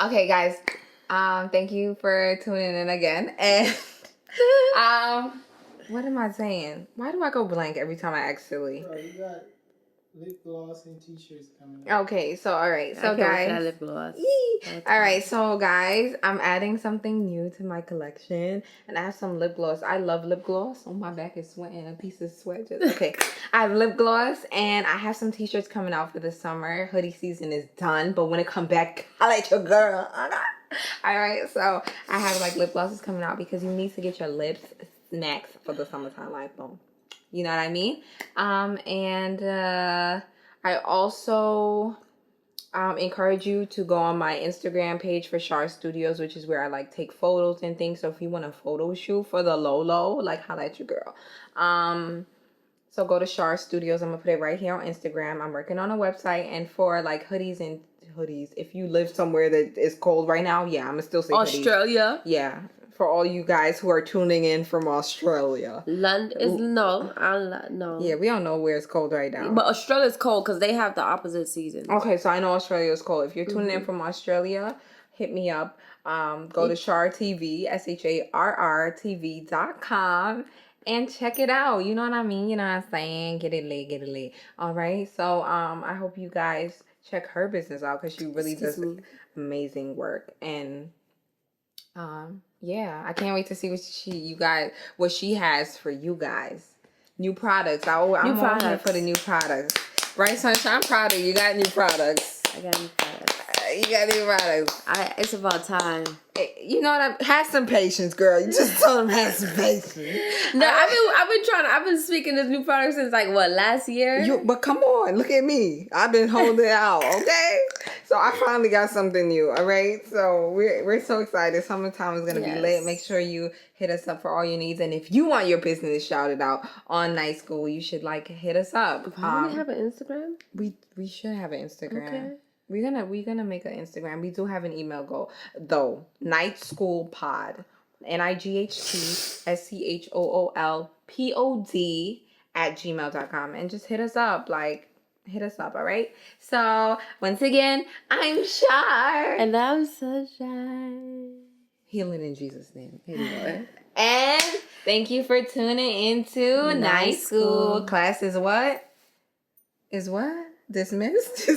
okay guys, thank you for tuning in again. And what am I saying? Why do I go blank every time I act silly? Bro, you got lip gloss and t-shirts coming up. Okay, so all right, so guys. lip gloss. All right, so guys, I'm adding something new to my collection, and I have some lip gloss. I love lip gloss. Oh, my back is sweating. A piece of sweat. Okay, I have lip gloss, and I have some t-shirts coming out for the summer. Hoodie season is done, but when it come back, I'll let your girl. All right, so I have like lip glosses coming out because you need to get your lips snacks for the summertime, like boom. You know what I mean? And I also encourage you to go on my Instagram page for Shar Studios, which is where I like take photos and things. So if you want a photo shoot for the low, like holla at your girl. So go to Shar Studios. I'm gonna put it right here on Instagram. I'm working on a website, and for like hoodies, if you live somewhere that is cold right now, yeah, I'm gonna still say Australia. Hoodies. Yeah. For all you guys who are tuning in from Australia. London is no. Yeah, we don't know where it's cold right now. But Australia's cold because they have the opposite season. Okay, so I know Australia is cold. If you're tuning in from Australia, hit me up. Go to Shar TV, SHARRTV.com, and check it out. You know what I mean? You know what I'm saying? Get it lit. All right. So I hope you guys check her business out because she really does amazing work. And yeah, I can't wait to see what she has for you guys. New products. I'm all here for the new products. Right, Sunshine? I'm proud of you. You got new products. I got new products. You got new products. It's about time. You know what? Have some patience, girl. You just told them have some patience. No, I've been speaking this new product since like what, last year? But come on, look at me. I've been holding it out, okay? So I finally got something new, all right? So we're so excited. Summertime is gonna be lit. Make sure you hit us up for all your needs, and if you want your business shouted out on Night School, you should hit us up. Do we have an Instagram? We should have an Instagram. Okay. We're gonna make an Instagram. We do have an email though. Night School Pod, NIGHTSCHOOLPOD @gmail.com, and just hit us up. Hit us up, all right? So once again, I'm Shar, and I'm Sunshine. Healing in Jesus' name. Anyway. And thank you for tuning into Night School. Class is what? Dismissed?